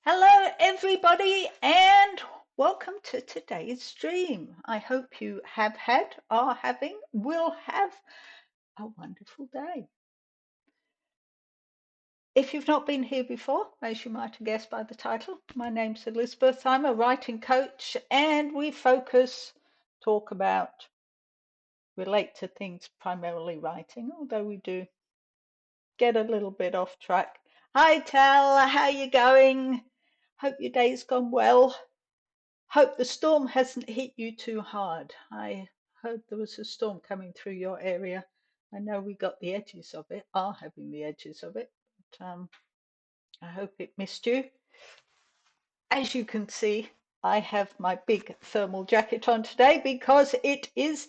Hello, everybody, and welcome to today's stream. I hope you have had, are having, will have a wonderful day. If you've not been here before, as you might have guessed by the title, my name's Elizabeth. I'm a writing coach, and we talk about, relate to things primarily writing, although we do get a little bit off track. Hi, Tal, how you going? Hope your day's gone well. Hope the storm hasn't hit you too hard. I heard there was a storm coming through your area. I know we got the edges of it, are having the edges of it, but I hope it missed you. As you can see, I have my big thermal jacket on today because it is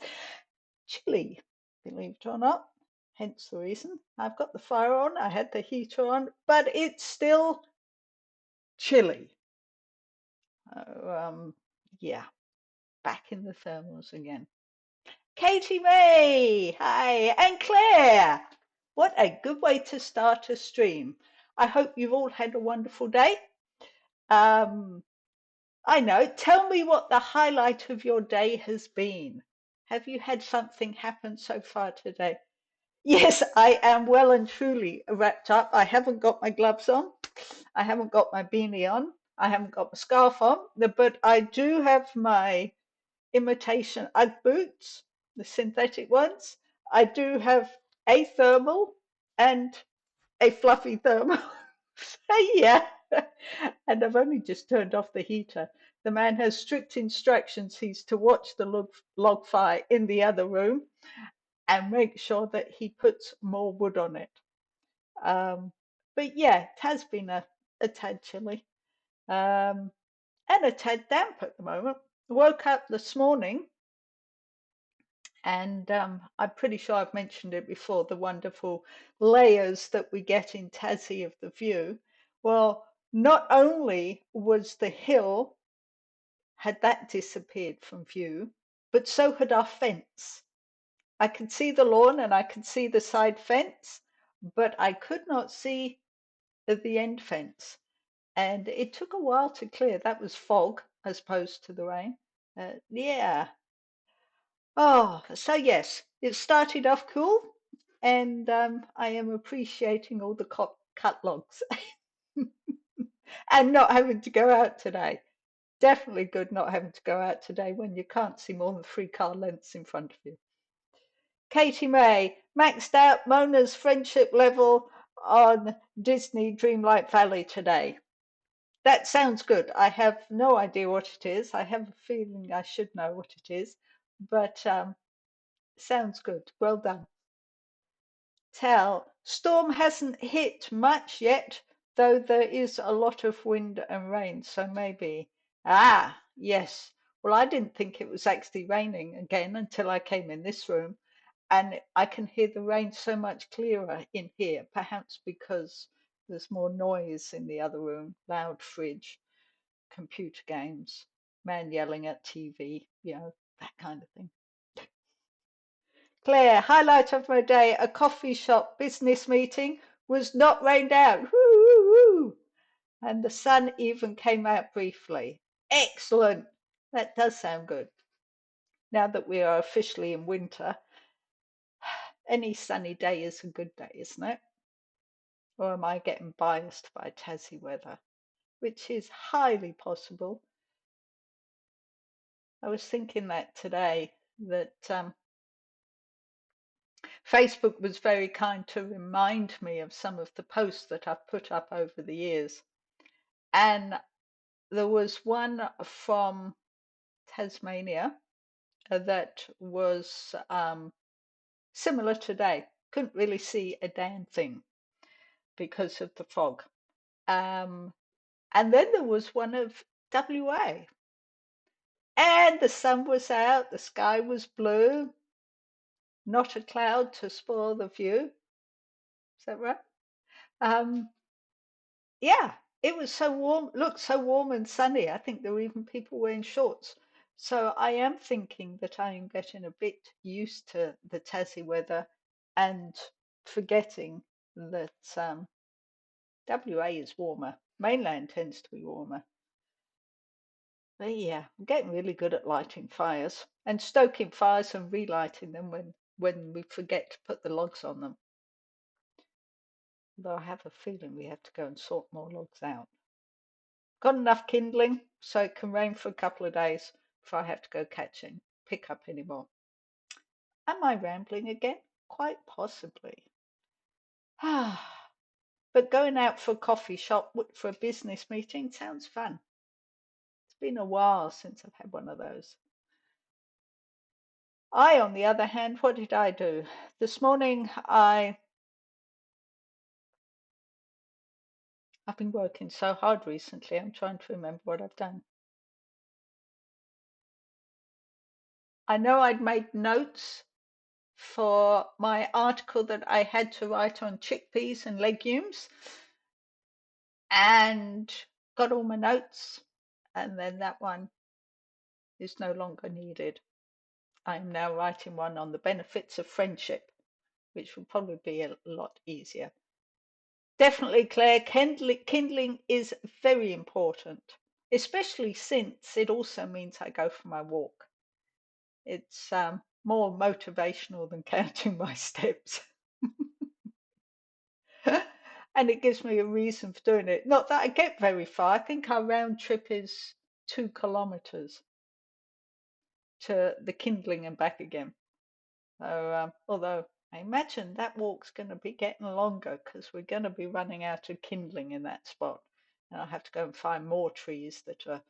chilly, believe it or not. Hence the reason I've got the fire on, I had the heater on, but it's still chilly. Yeah, back in the thermals again. Katie May, hi, and Claire. What a good way to start a stream. I hope you've all had a wonderful day. Um, I know, tell me what the highlight of your day has been. Have you had something happen so far today? Yes, I am well and truly wrapped up. I haven't got my gloves on. I haven't got my beanie on. I haven't got my scarf on, but I do have my imitation Ugg boots, the synthetic ones. I do have a thermal and a fluffy thermal. Yeah. And I've only just turned off the heater. The man has strict instructions. He's to watch the log fire in the other room and make sure that he puts more wood on it. Um, but yeah, it has been a tad chilly and a tad damp at the moment. Woke up this morning. And I'm pretty sure I've mentioned it before, the wonderful layers that we get in Tassie of the view. Well, not only was the hill, had that disappeared from view, but so had our fence. I could see the lawn and I could see the side fence, but I could not see the end fence. And it took a while to clear. That was fog as opposed to the rain. Yeah, Oh, so yes, it started off cool, and I am appreciating all the cut logs and not having to go out today. Definitely good not having to go out today when you can't see more than 3 car lengths in front of you. Katie May maxed out Mona's friendship level on Disney Dreamlight Valley today. That sounds good. I have no idea what it is. I have a feeling I should know what it is, but sounds good. Well done. Tell. Storm hasn't hit much yet, though there is a lot of wind and rain, so maybe. Ah, yes. Well, I didn't think it was actually raining again until I came in this room, and I can hear the rain so much clearer in here, perhaps because there's more noise in the other room, loud fridge, computer games, man yelling at TV, that kind of thing. Claire, highlight of my day, a coffee shop business meeting was not rained out. Woo, woo, woo. And the sun even came out briefly. Excellent. That does sound good. Now that we are officially in winter, any sunny day is a good day, isn't it? Or am I getting biased by Tassie weather? Which is highly possible. I was thinking that today, that Facebook was very kind to remind me of some of the posts that I've put up over the years. And there was one from Tasmania that was similar today. Couldn't really see a damn thing because of the fog. Um, and then there was one of WA. And the sun was out, the sky was blue, not a cloud to spoil the view. Is that right? Um, Yeah, it was so warm, looked so warm and sunny. I think there were even people wearing shorts. So I am thinking that I am getting a bit used to the Tassie weather and forgetting that WA is warmer. Mainland tends to be warmer. But yeah, I'm getting really good at lighting fires and stoking fires and relighting them when we forget to put the logs on them. Though I have a feeling we have to go and sort more logs out. Got enough kindling so it can rain for a couple of days before I have to go pick up any more. Am I rambling again? Quite possibly. But going out for a coffee shop for a business meeting sounds fun. It's been a while since I've had one of those. On the other hand, what did I do? This morning I've been working so hard recently, I'm trying to remember what I've done. I know I'd made notes for my article that I had to write on chickpeas and legumes and got all my notes, and then that one is no longer needed. I'm now writing one on the benefits of friendship, which will probably be a lot easier. Definitely, Claire, kindling is very important, especially since it also means I go for my walk. It's more motivational than counting my steps. And it gives me a reason for doing it. Not that I get very far. I think our round trip is 2 kilometers to the kindling and back again. So, although I imagine that walk's going to be getting longer because we're going to be running out of kindling in that spot. And I'll have to go and find more trees that are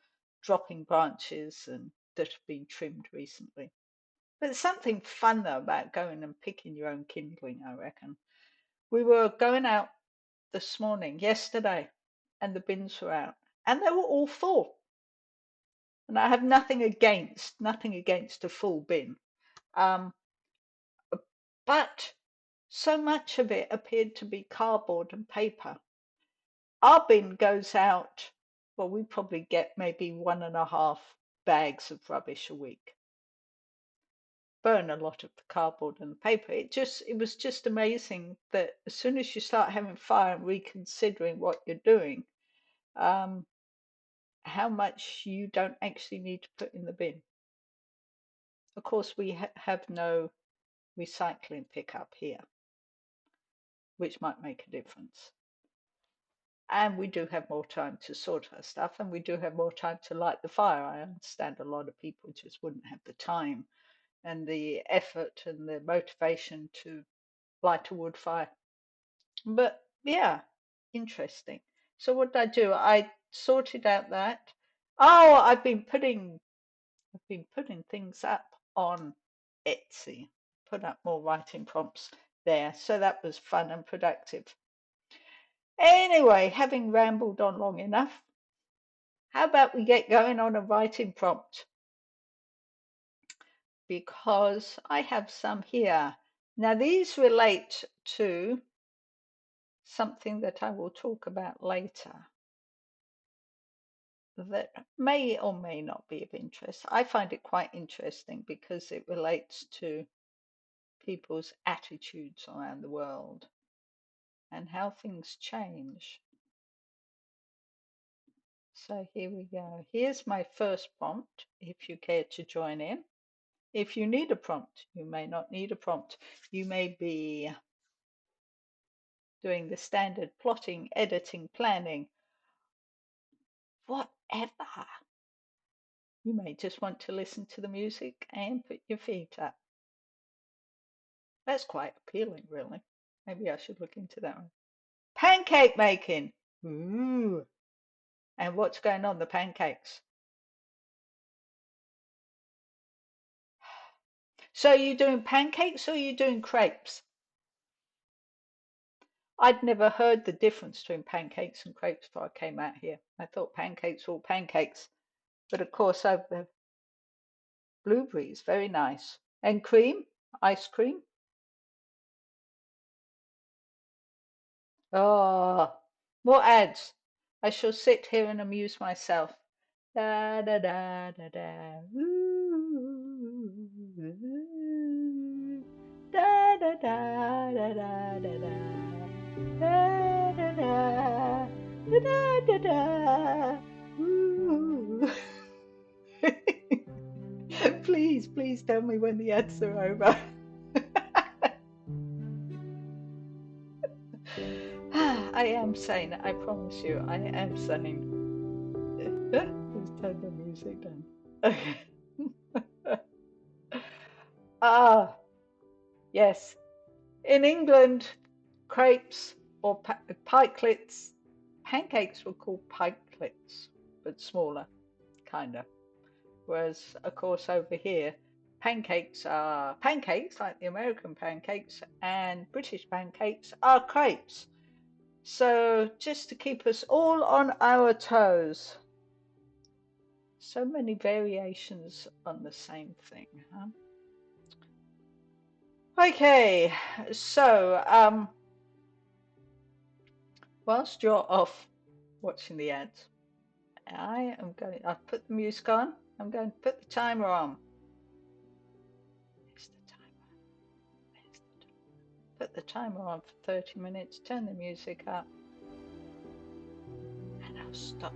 dropping branches and that have been trimmed recently. But there's something fun though about going and picking your own kindling, I reckon. We were going out yesterday, and the bins were out, and they were all full. And I have nothing against a full bin. Um, but so much of it appeared to be cardboard and paper. Our bin goes out, well, we probably get maybe 1.5 bags of rubbish a week. Burn a lot of the cardboard and the paper. It was just amazing that as soon as you start having fire and reconsidering what you're doing, um, how much you don't actually need to put in the bin. Of course, we have no recycling pickup here, which might make a difference. And we do have more time to sort our stuff, and we do have more time to light the fire. I understand a lot of people just wouldn't have the time and the effort and the motivation to light a wood fire. But yeah, interesting. So what did I do? I sorted out that. Oh, I've been putting things up on Etsy, put up more writing prompts there. So that was fun and productive. Anyway, having rambled on long enough, how about we get going on a writing prompt? Because I have some here. Now, these relate to something that I will talk about later that may or may not be of interest. I find it quite interesting because it relates to people's attitudes around the world and how things change. So here we go. Here's my first prompt, if you care to join in. If you need a prompt, you may not need a prompt. You may be doing the standard plotting, editing, planning, whatever. You may just want to listen to the music and put your feet up. That's quite appealing, really. Maybe I should look into that one. Pancake making. Ooh. And what's going on the pancakes? So are you doing pancakes or are you doing crepes? I'd never heard the difference between pancakes and crepes before I came out here. I thought pancakes were all pancakes. But of course, over blueberries, very nice. And cream, ice cream. Oh, more ads. I shall sit here and amuse myself. Da da da da da. Ooh, da da da da da da da. Da da da da Da, da, da. Ooh. Please, please tell me when the ads are over. I am sane. I promise you, I am sane. Let's turn the music down. Okay. Ah, yes. In England, crepes or pikelets, pancakes were called pikelets, but smaller, kind of. Whereas, of course, over here, pancakes are pancakes, like the American pancakes, and British pancakes are crepes. So, just to keep us all on our toes, so many variations on the same thing, huh? Okay, so whilst you're off watching the ads, I've put the music on, I'm going to put the timer on. Where's the timer? Where's the timer? Put the timer on for 30 minutes, turn the music up, and I'll stop.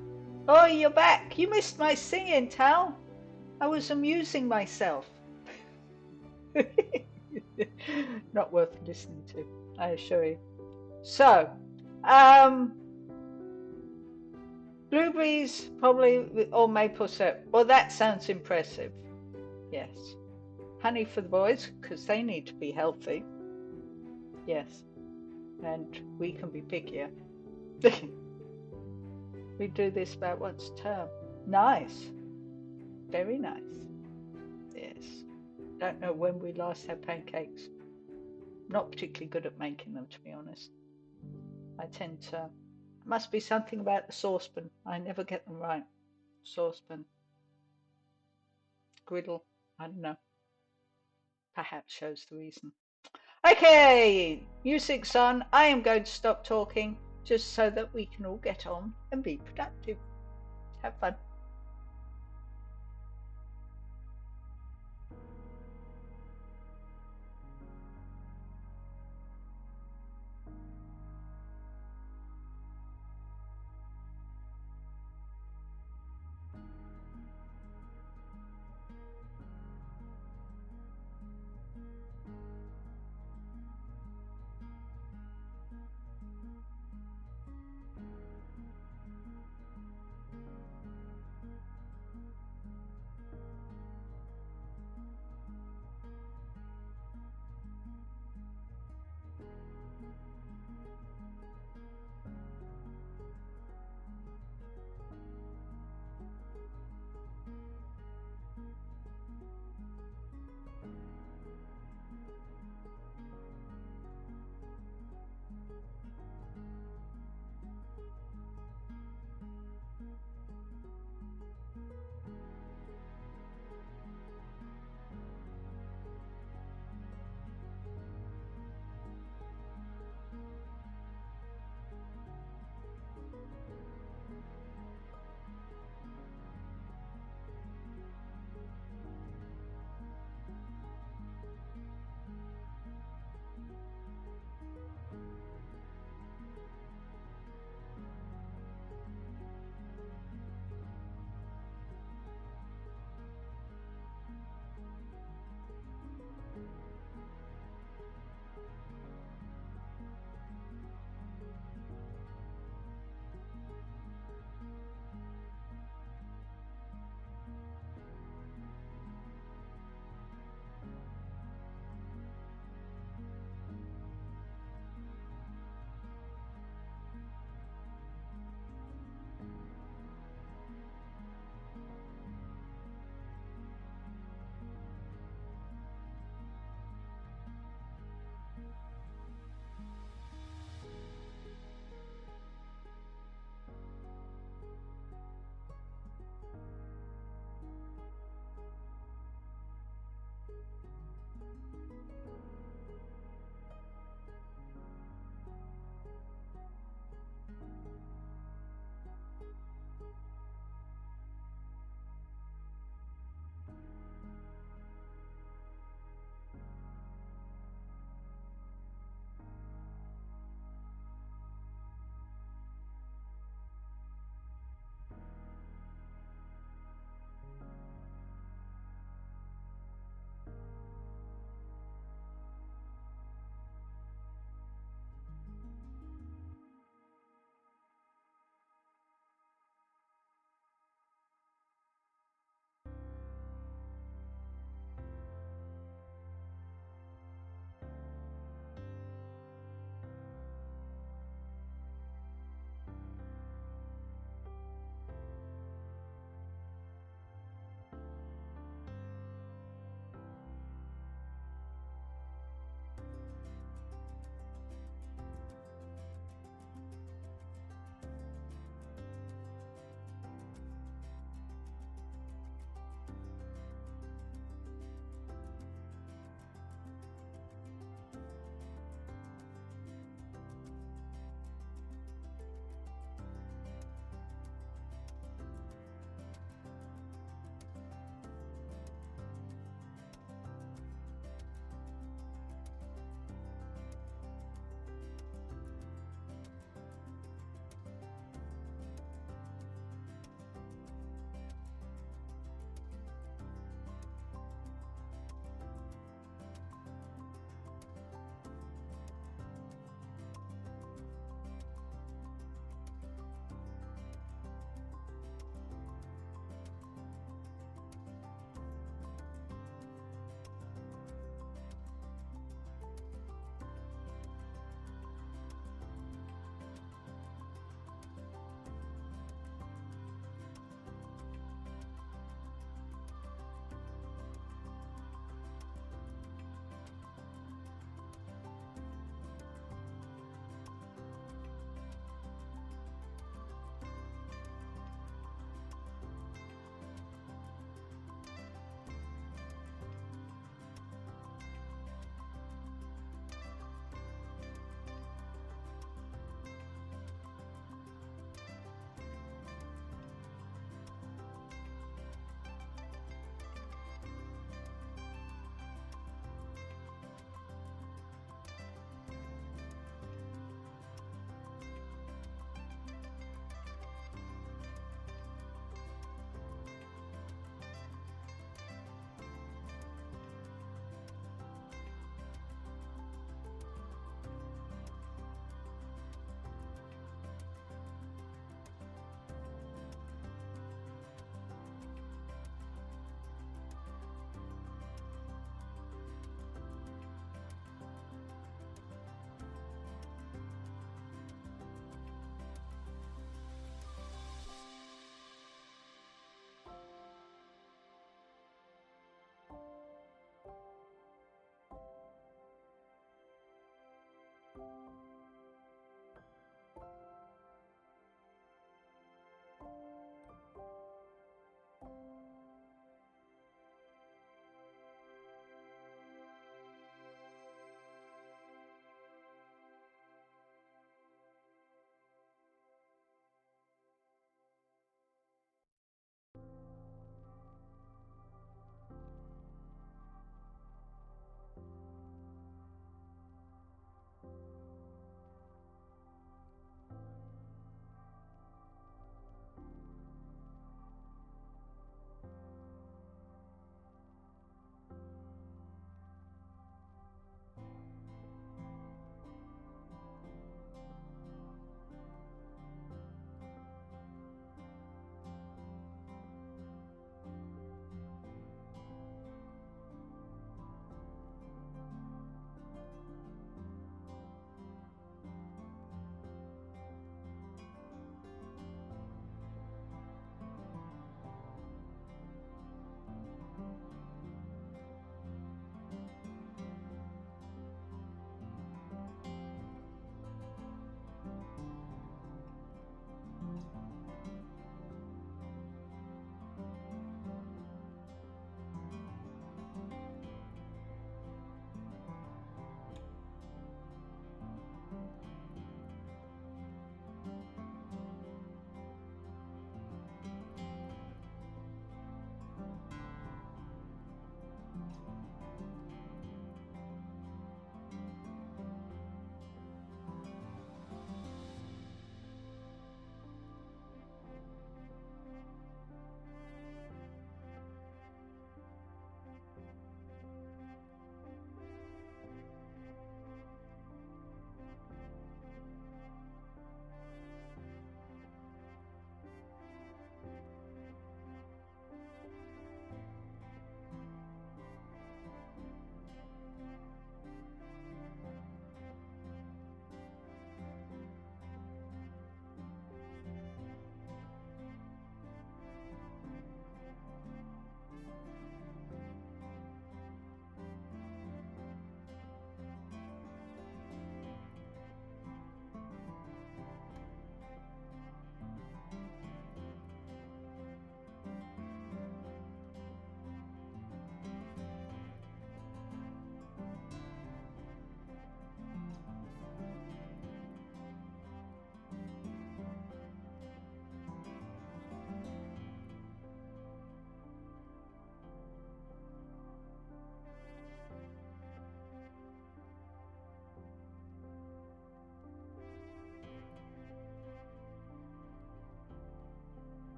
Oh, you're back! You missed my singing, Tal! I was amusing myself. Not worth listening to, I assure you. So, um, blueberries probably or maple syrup. Well, that sounds impressive. Yes. Honey for the boys because they need to be healthy. Yes. And we can be pickier. We do this about once a term. Nice. Very nice. Yes. Don't know when we last had pancakes. Not particularly good at making them, to be honest. I tend to. Must be something about the saucepan. I never get them right. Saucepan, griddle. I don't know. Perhaps shows the reason. Okay, music's on. I am going to stop talking just so that we can all get on and be productive. Have fun.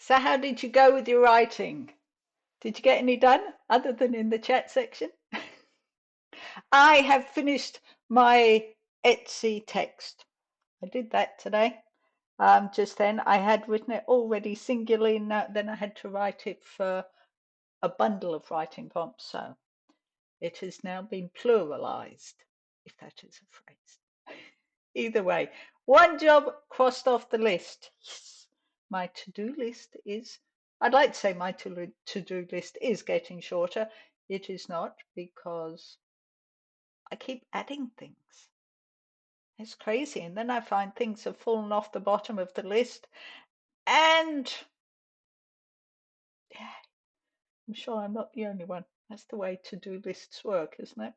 So how did you go with your writing? Did you get any done other than in the chat section? I have finished my Etsy text. I did that today. Just then I had written it already singularly, and then I had to write it for a bundle of writing prompts. So it has now been pluralized, if that is a phrase. Either way, one job crossed off the list. Yes. My to-do list is, I'd like to say my to-do list is getting shorter. It is not, because I keep adding things. It's crazy. And then I find things have fallen off the bottom of the list. And yeah, I'm sure I'm not the only one. That's the way to-do lists work, isn't it?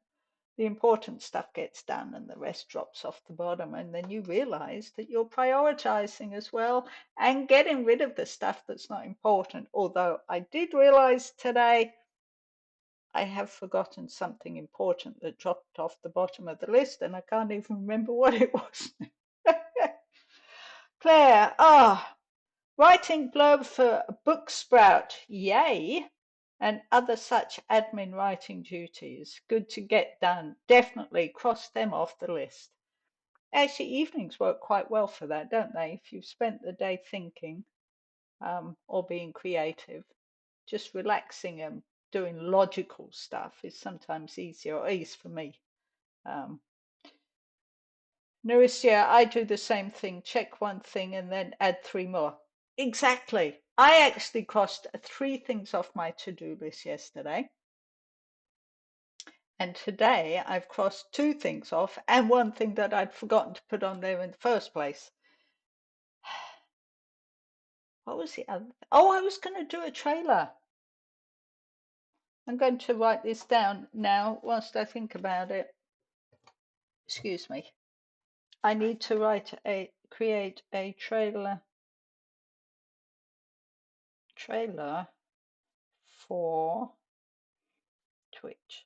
The important stuff gets done and the rest drops off the bottom. And then you realize that you're prioritizing as well and getting rid of the stuff that's not important. Although I did realize today I have forgotten something important that dropped off the bottom of the list and I can't even remember what it was. Claire, writing blurb for Book Sprout, yay! And other such admin writing duties. Good to get done. Definitely cross them off the list. Actually, evenings work quite well for that, don't they? If you've spent the day thinking or being creative, just relaxing and doing logical stuff is sometimes easier, or at least for me. Um, Narisia, I do the same thing, check one thing and then add three more. Exactly. I actually crossed three things off my to-do list yesterday. And today I've crossed two things off and one thing that I'd forgotten to put on there in the first place. What was the other? Oh, I was going to do a trailer. I'm going to write this down now whilst I think about it. Excuse me. I need to create a trailer for Twitch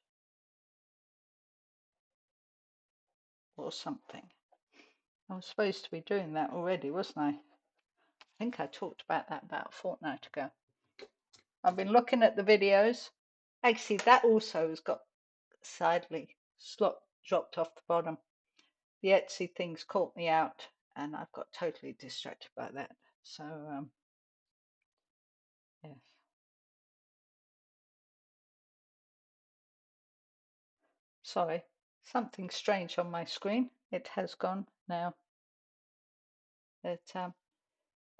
or something. I was supposed to be doing that already, wasn't I? I think I talked about that about a fortnight ago. I've been looking at the videos. Actually, that also has got sadly dropped off the bottom. The Etsy things caught me out and I've got totally distracted by that. So, yes. Sorry, something strange on my screen. It has gone now.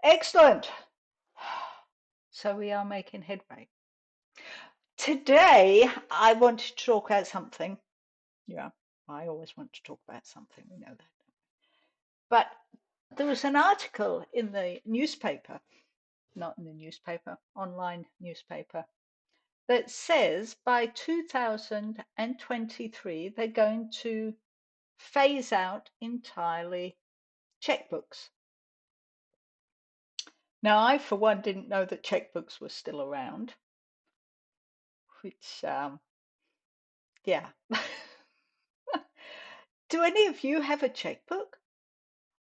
Excellent. So we are making headway. Today, I wanted to talk about something. Yeah, I always want to talk about something. We know that. But there was an article in the newspaper, not in the newspaper, online newspaper, that says by 2023 they're going to phase out entirely checkbooks. Now, I, for one, didn't know that checkbooks were still around, which, yeah. Do any of you have a checkbook?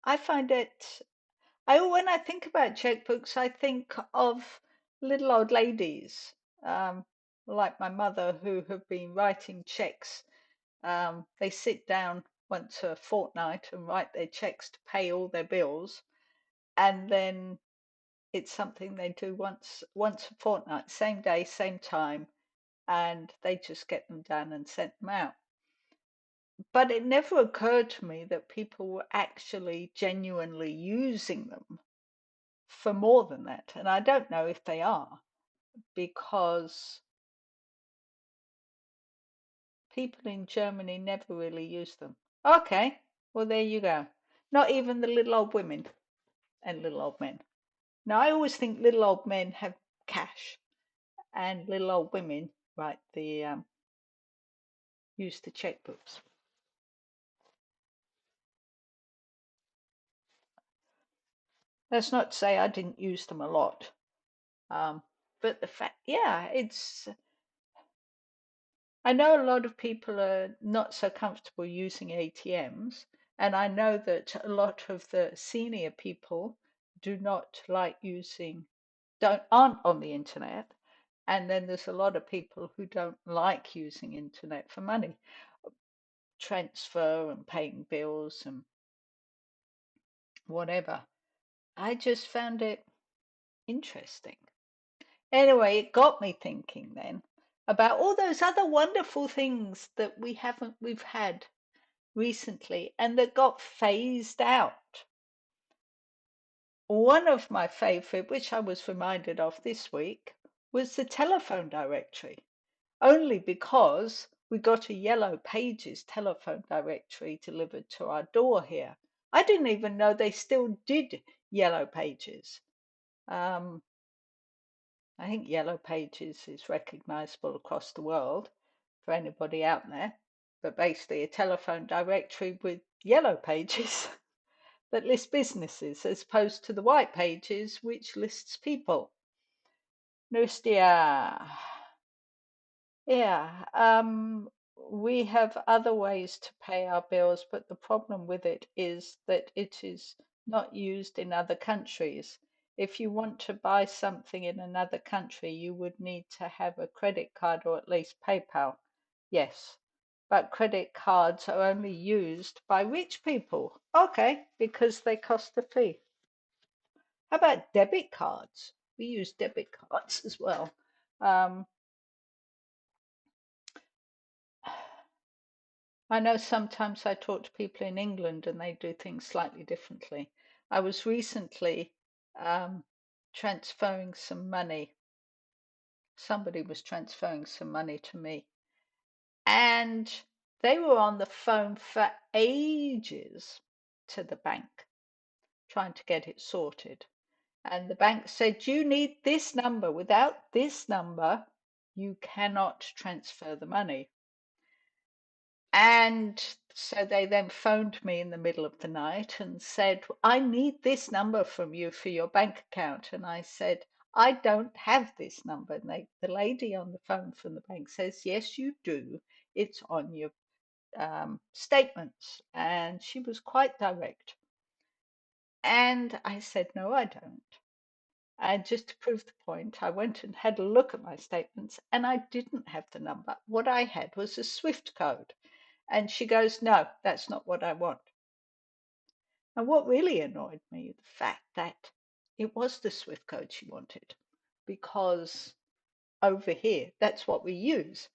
I find it, when I think about checkbooks, I think of little old ladies, like my mother, who have been writing checks. They sit down once a fortnight and write their checks to pay all their bills, and then it's something they do once a fortnight, same day, same time, and they just get them done and sent them out. But it never occurred to me that people were actually genuinely using them for more than that. And I don't know if they are, because people in Germany never really use them. Okay, well, there you go. Not even the little old women and little old men. Now, I always think little old men have cash and little old women write the use the checkbooks. That's not to say I didn't use them a lot. Um, but the fact, yeah, I know a lot of people are not so comfortable using ATMs, and I know that a lot of the senior people do not like using, aren't on the internet, and then there's a lot of people who don't like using internet for money, transfer and paying bills and whatever. I just found it interesting. Anyway, it got me thinking then about all those other wonderful things that we've had recently and that got phased out. One of my favorite, which I was reminded of this week, was the telephone directory, only because we got a Yellow Pages telephone directory delivered to our door here. I didn't even know they still did Yellow Pages. Um, I think Yellow Pages is recognizable across the world for anybody out there, but basically a telephone directory with Yellow Pages that lists businesses as opposed to the White Pages which lists people. Nustia. Yeah, we have other ways to pay our bills, but the problem with it is that it is not used in other countries. If you want to buy something in another country, you would need to have a credit card or at least PayPal. Yes, but credit cards are only used by rich people. Okay, because they cost a fee. How about debit cards? We use debit cards as well. Um, I know sometimes I talk to people in England and they do things slightly differently. I was recently um, transferring some money. Somebody was transferring some money to me, and they were on the phone for ages to the bank trying to get it sorted. And the bank said, you need this number. Without this number, you cannot transfer the money. And so they then phoned me in the middle of the night and said, I need this number from you for your bank account. And I said, I don't have this number. And the lady on the phone from the bank says, yes, you do. It's on your statements. And she was quite direct. And I said, no, I don't. And just to prove the point, I went and had a look at my statements and I didn't have the number. What I had was a SWIFT code. And she goes, no, that's not what I want. And what really annoyed me, the fact that it was the SWIFT code she wanted, because over here, that's what we use.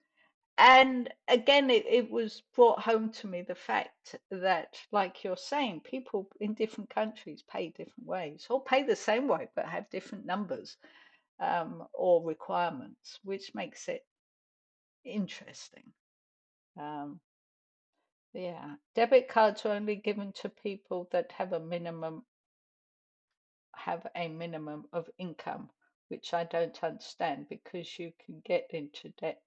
And again, it was brought home to me the fact that, like you're saying, people in different countries pay different ways, or pay the same way, but have different numbers or requirements, which makes it interesting. Um, Yeah, debit cards are only given to people that have a minimum of income, which I don't understand because you can get into debt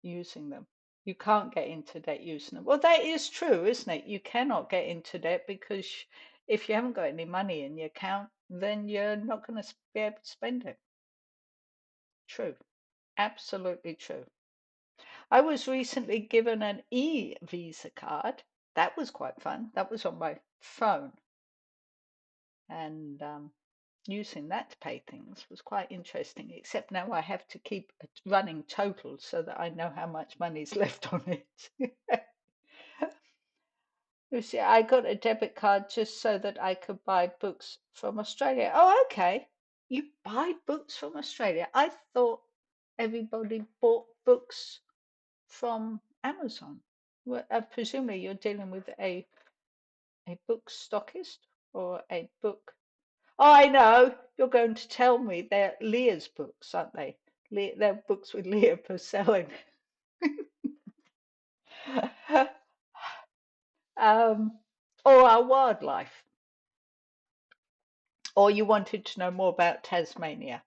using them. You can't get into debt using them. Well, that is true, isn't it? You cannot get into debt because if you haven't got any money in your account, then you're not going to be able to spend it. True. Absolutely true. I was recently given an e-Visa card. That was quite fun. That was on my phone. And using that to pay things was quite interesting, except now I have to keep a running total so that I know how much money's left on it. You see, I got a debit card just so that I could buy books from Australia. Oh, okay. You buy books from Australia? I thought everybody bought books from Amazon. Well, presumably you're dealing with a book stockist or a book. Oh, I know. You're going to tell me they're Leah's books, aren't they? They're books with Leah for selling. um, or our wildlife. Or you wanted to know more about Tasmania.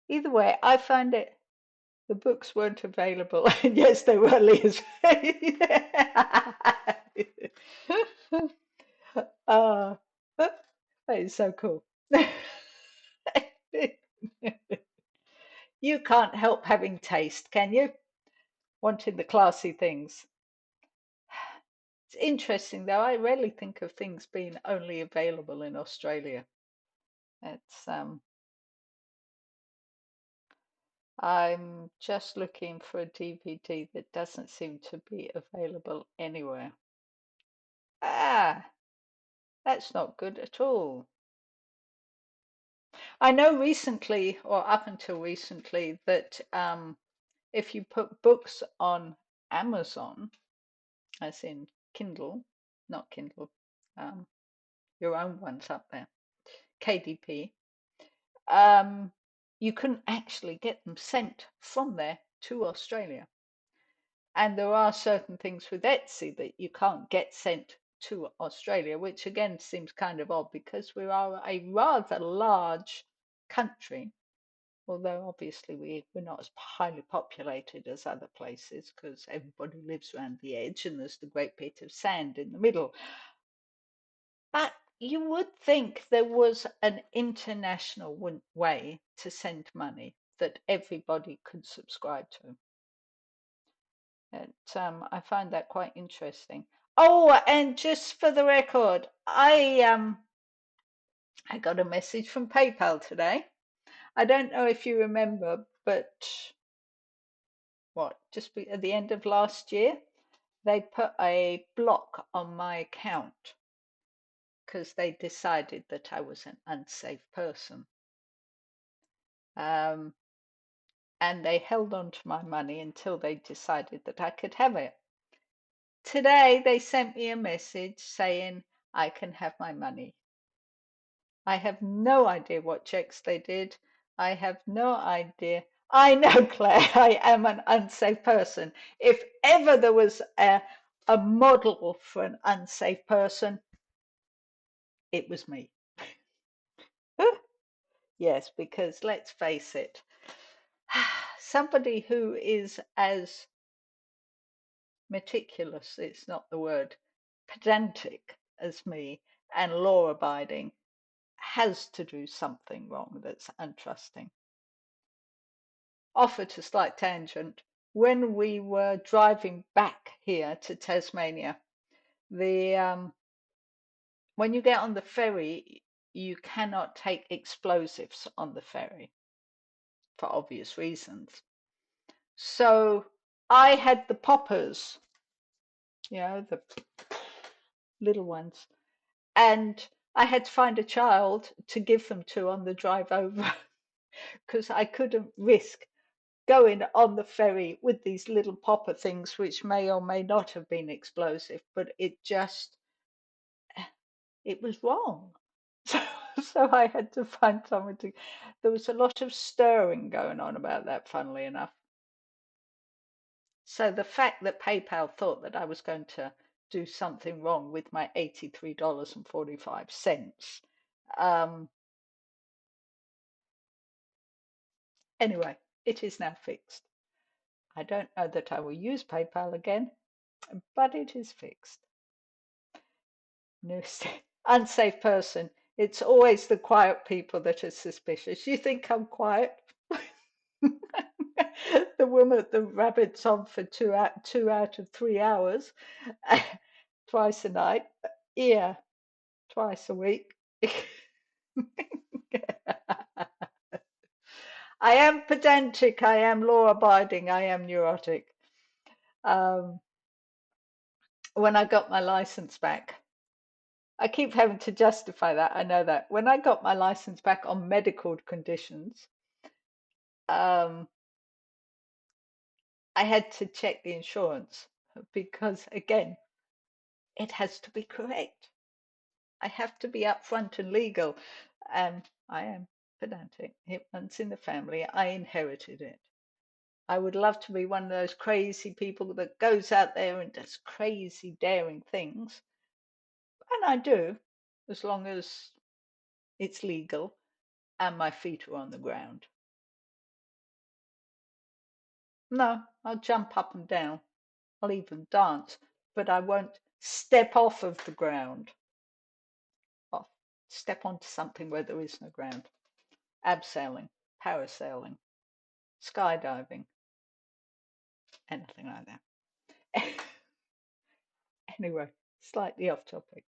Either way, I found it. The books weren't available. And yes, they were Leah's face. Ah, that is so cool. You can't help having taste, can you? Wanting the classy things. It's interesting though, I rarely think of things being only available in Australia. It's I'm just looking for a DVD that doesn't seem to be available anywhere. Ah, that's not good at all. I know recently, or up until recently, that if you put books on Amazon, as in Kindle, not Kindle, um, your own ones up there, KDP, um, you couldn't actually get them sent from there to Australia. And there are certain things with Etsy that you can't get sent to Australia, which again seems kind of odd because we are a rather large country, although obviously we're not as highly populated as other places because everybody lives around the edge and there's the great bit of sand in the middle. But you would think there was an international way to send money that everybody could subscribe to. I find that quite interesting. Oh, and just for the record, I got a message from PayPal today. I don't know if you remember, but at the end of last year, they put a block on my account because they decided that I was an unsafe person. Um, and they held on to my money until they decided that I could have it. Today, they sent me a message saying I can have my money. I have no idea what checks they did. I have no idea. I know, Claire, I am an unsafe person. If ever there was a model for an unsafe person, it was me. Yes, because let's face it, somebody who is as meticulous, it's not the word, pedantic as me and law abiding has to do something wrong that's untrusting. Off at a slight tangent, when we were driving back here to Tasmania, the when you get on the ferry, you cannot take explosives on the ferry for obvious reasons. So I had the poppers, the little ones, and I had to find a child to give them to on the drive over because I couldn't risk going on the ferry with these little popper things, which may or may not have been explosive, but it was wrong. So, so I had to find someone to. There was a lot of stirring going on about that, funnily enough. So the fact that PayPal thought that I was going to do something wrong with my $83.45. Anyway, it is now fixed. I don't know that I will use PayPal again, but it is fixed. No, unsafe person. It's always the quiet people that are suspicious. You think I'm quiet? The woman, the rabbit's on for 2 out of 3 hours, twice a night. Yeah, twice a week. I am pedantic. I am law abiding. I am neurotic. Um, when I got my license back, I keep having to justify that. I know that. When I got my license back on medical conditions, um, I had to check the insurance because, again, it has to be correct. I have to be upfront and legal. I am pedantic. It runs in the family. I inherited it. I would love to be one of those crazy people that goes out there and does crazy, daring things. And I do, as long as it's legal and my feet are on the ground. No, I'll jump up and down. I'll even dance, but I won't step off of the ground. Off, step onto something where there is no ground. Abseiling, parasailing, skydiving, anything like that. Anyway, slightly off topic.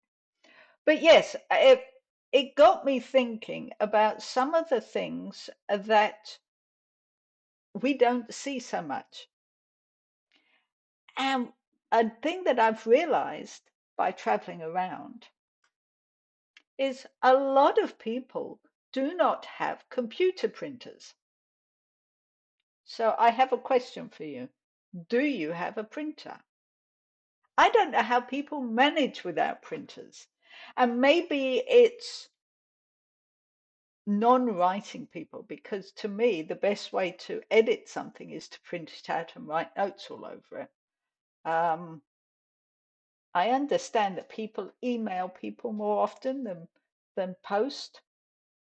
But yes, it got me thinking about some of the things that we don't see so much. And a thing that I've realized by traveling around is a lot of people do not have computer printers. So I have a question for you. Do you have a printer? I don't know how people manage without printers. And maybe it's non-writing people, because to me, the best way to edit something is to print it out and write notes all over it. Um, I understand that people email people more often than post.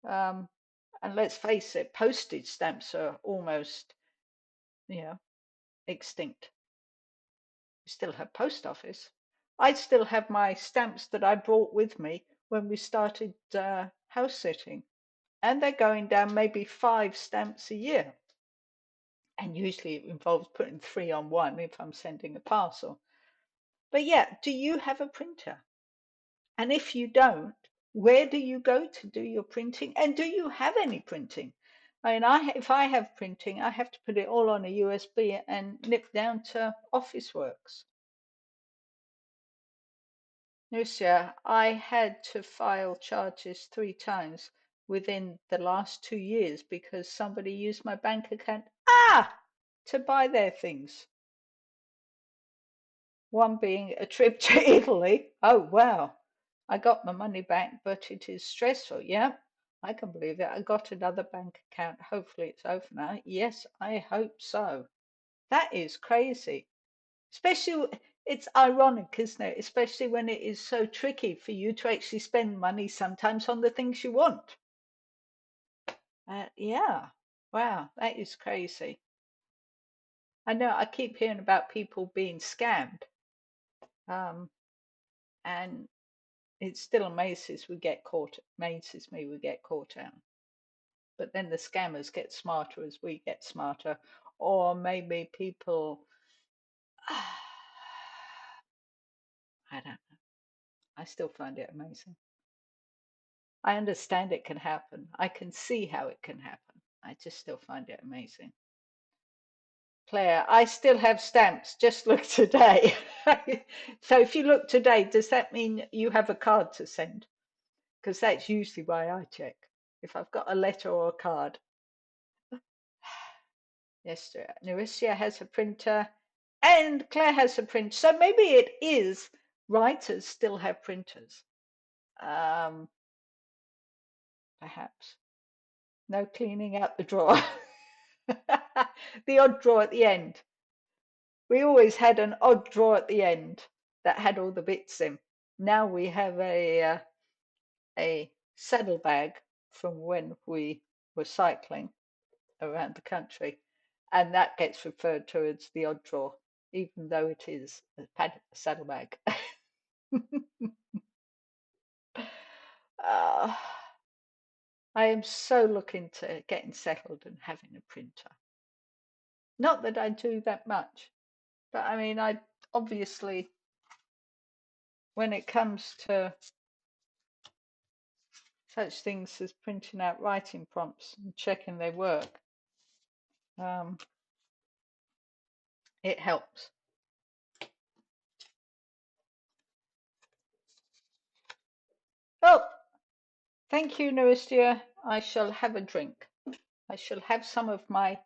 Um, and let's face it, postage stamps are almost, you know, extinct. We still have post office. I still have my stamps that I brought with me when we started house sitting, and they're going down maybe 5 stamps a year. And usually it involves putting 3 on 1 if I'm sending a parcel. But yeah, do you have a printer? And if you don't, where do you go to do your printing? And do you have any printing? I mean, if I have printing, I have to put it all on a USB and nip down to Officeworks. This year, I had to file charges 3 times within the last 2 years because somebody used my bank account to buy their things. One being a trip to Italy. Oh, wow. I got my money back, but it is stressful. Yeah, I can believe it. I got another bank account. Hopefully it's over now. Yes, I hope so. That is crazy. Especially, it's ironic, isn't it? Especially when it is so tricky for you to actually spend money sometimes on the things you want. Yeah. Wow, that is crazy. I know I keep hearing about people being scammed. Um, and it still amazes me we get caught out. But then the scammers get smarter as we get smarter. Or maybe people, I don't know. I still find it amazing. I understand it can happen. I can see how it can happen. I just still find it amazing. Claire, I still have stamps. Just look today. So if you look today, does that mean you have a card to send? Because that's usually why I check. If I've got a letter or a card. Yes, Naricia has a printer and Claire has a printer. So maybe it is writers still have printers. Um, Perhaps. No cleaning out the drawer. The odd drawer at the end. We always had an odd drawer at the end that had all the bits in. Now we have a saddlebag from when we were cycling around the country, and that gets referred to as the odd drawer, even though it is a saddlebag. uh, I am so looking to getting settled and having a printer. Not that I do that much, but I mean, I obviously, when it comes to such things as printing out writing prompts and checking they work, um, it helps. Oh, thank you, Naristia. I shall have a drink. I shall have some of my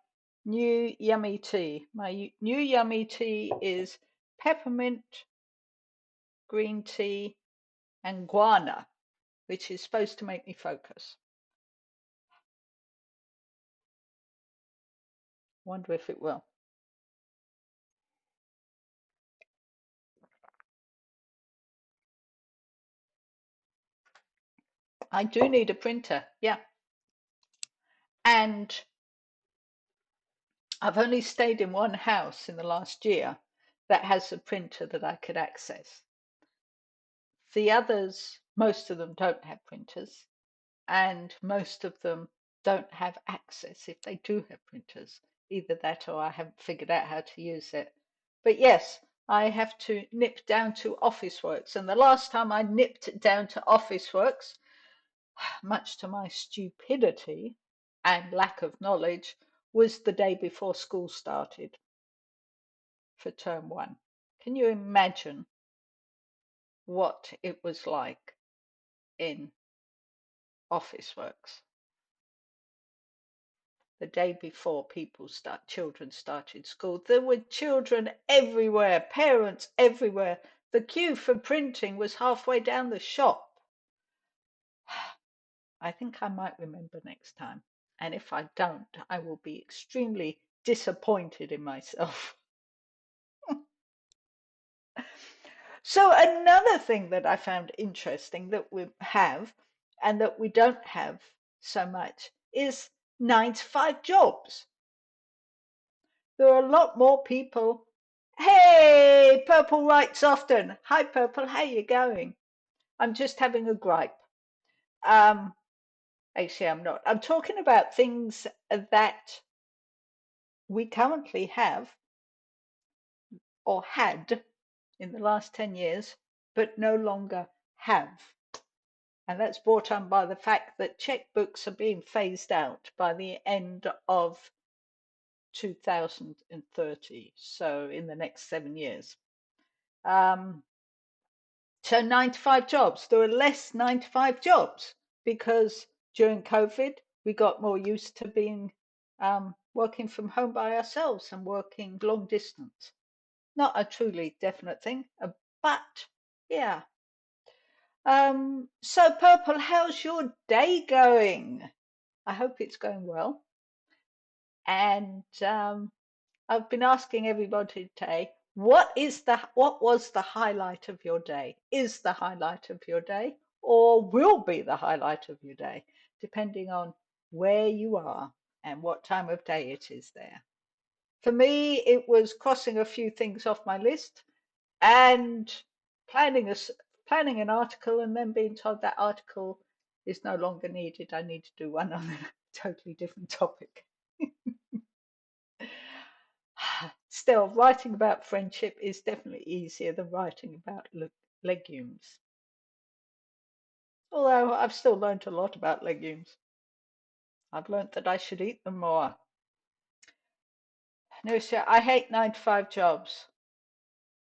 new yummy tea. My new yummy tea is peppermint, green tea, and guarana, which is supposed to make me focus. Wonder if it will. I do need a printer, yeah. And I've only stayed in one house in the last year that has a printer that I could access. The others, most of them don't have printers, and most of them don't have access if they do have printers. Either that or I haven't figured out how to use it. But yes, I have to nip down to Officeworks. And the last time I nipped down to Officeworks, much to my stupidity and lack of knowledge, was the day before school started for term one. Can you imagine what it was like in Officeworks the day before children started school? There were children everywhere, parents everywhere. The queue for printing was halfway down the shop. I think I might remember next time. And if I don't, I will be extremely disappointed in myself. So another thing that I found interesting that we have and that we don't have so much is 9 to 5 jobs. There are a lot more people. Hey, Purple writes often. Hi, Purple. How you going? I'm just having a gripe. Um, Actually, I'm not. I'm talking about things that we currently have or had in the last 10 years, but no longer have. And that's brought on by the fact that checkbooks are being phased out by the end of 2030, so in the next 7 years. So 9 to 5 jobs. There are less 9 to 5 jobs because during COVID, we got more used to being working from home by ourselves and working long distance. Not a truly definite thing, but yeah. So Purple, how's your day going? I hope it's going well. And I've been asking everybody today, what was the highlight of your day? Is the highlight of your day, or will be the highlight of your day, depending on where you are and what time of day it is there. For me, it was crossing a few things off my list and planning a planning an article and then being told that article is no longer needed. I need to do one on a totally different topic. Still, writing about friendship is definitely easier than writing about legumes. Although I've still learned a lot about legumes. I've learned that I should eat them more. No, sir, I hate 9 to 5 jobs.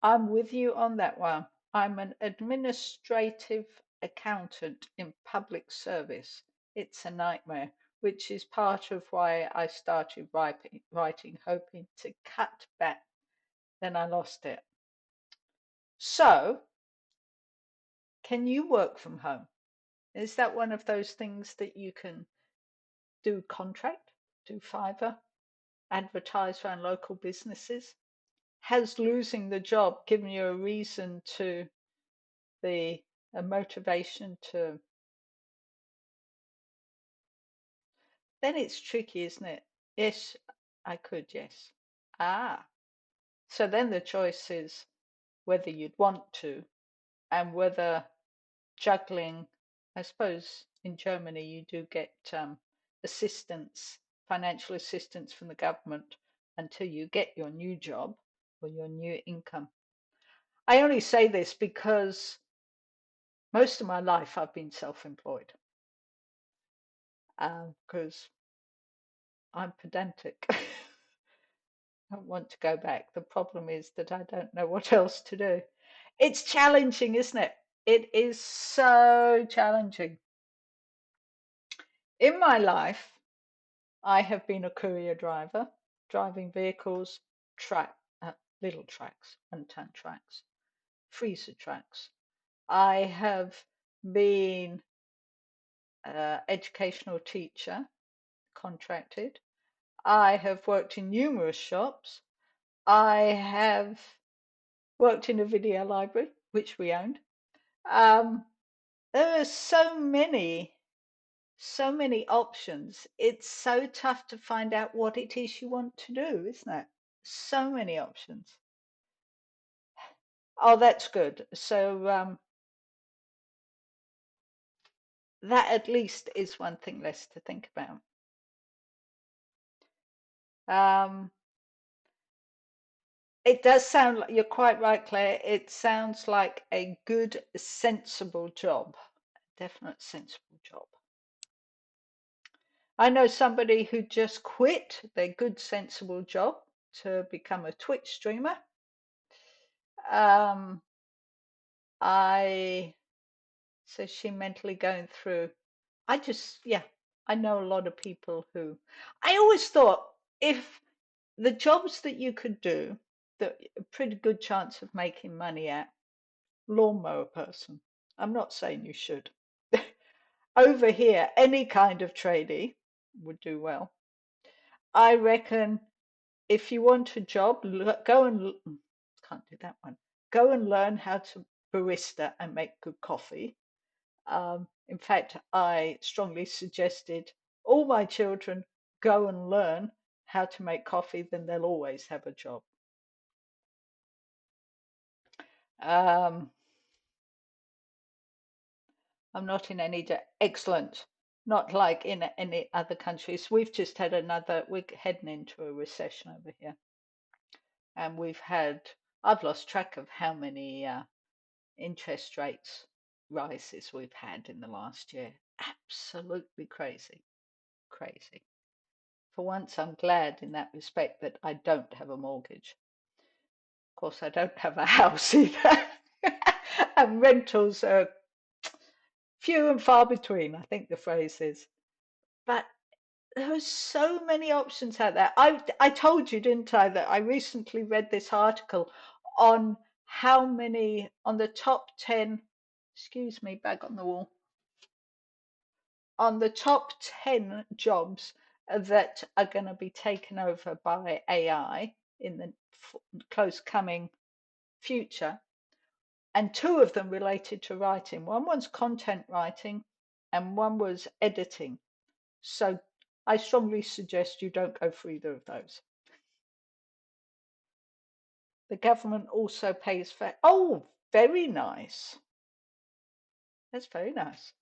I'm with you on that one. I'm an administrative accountant in public service. It's a nightmare, which is part of why I started writing, hoping to cut back. Then I lost it. So, can you work from home? Is that one of those things that you can do contract, do Fiverr, advertise around local businesses? Has losing the job given you a reason to a motivation to? Then it's tricky, isn't it? Yes, I could, yes. Ah, so then the choice is whether you'd want to and whether juggling, I suppose in Germany you do get assistance, financial assistance from the government until you get your new job or your new income. I only say this because most of my life I've been self-employed because I'm pedantic. I want to go back. The problem is that I don't know what else to do. It's challenging, isn't it? It is so challenging. In my life, I have been a courier driver, driving vehicles, track, little tracks, 1-ton tracks, freezer tracks. I have been an educational teacher, contracted. I have worked in numerous shops. I have worked in a video library, which we owned. There are so many So many options. It's so tough to find out what it is you want to do, isn't it? So many options. Oh, that's good. So that at least is one thing less to think about. Um, it does sound like you're quite right, Claire. It sounds like a good, sensible job. Definite sensible job. I know somebody who just quit their good, sensible job to become a Twitch streamer. Um, I so she mentally going through. Yeah, I know a lot of people who. I always thought if the jobs that you could do, that a pretty good chance of making money at, lawnmower person. I'm not saying you should. Over here, any kind of tradie would do well. I reckon if you want a job, go and can't do that one. Go and learn how to barista and make good coffee. In fact, I strongly suggested all my children go and learn how to make coffee, then they'll always have a job. Um, I'm not in any excellent, not like in any other countries. We've just had we're heading into a recession over here. And I've lost track of how many interest rates rises we've had in the last year. Absolutely crazy, crazy. For once, I'm glad in that respect that I don't have a mortgage. Of course, I don't have a house either. And rentals are few and far between, I think the phrase is. But there are so many options out there. I told you, didn't I, that I recently read this article on how many on the top 10, excuse me, bag on the wall, on the top 10 jobs that are going to be taken over by AI in the close coming future. And two of them related to writing. One was content writing and one was editing. So I strongly suggest you don't go for either of those. The government also pays for. Oh, very nice. That's very nice.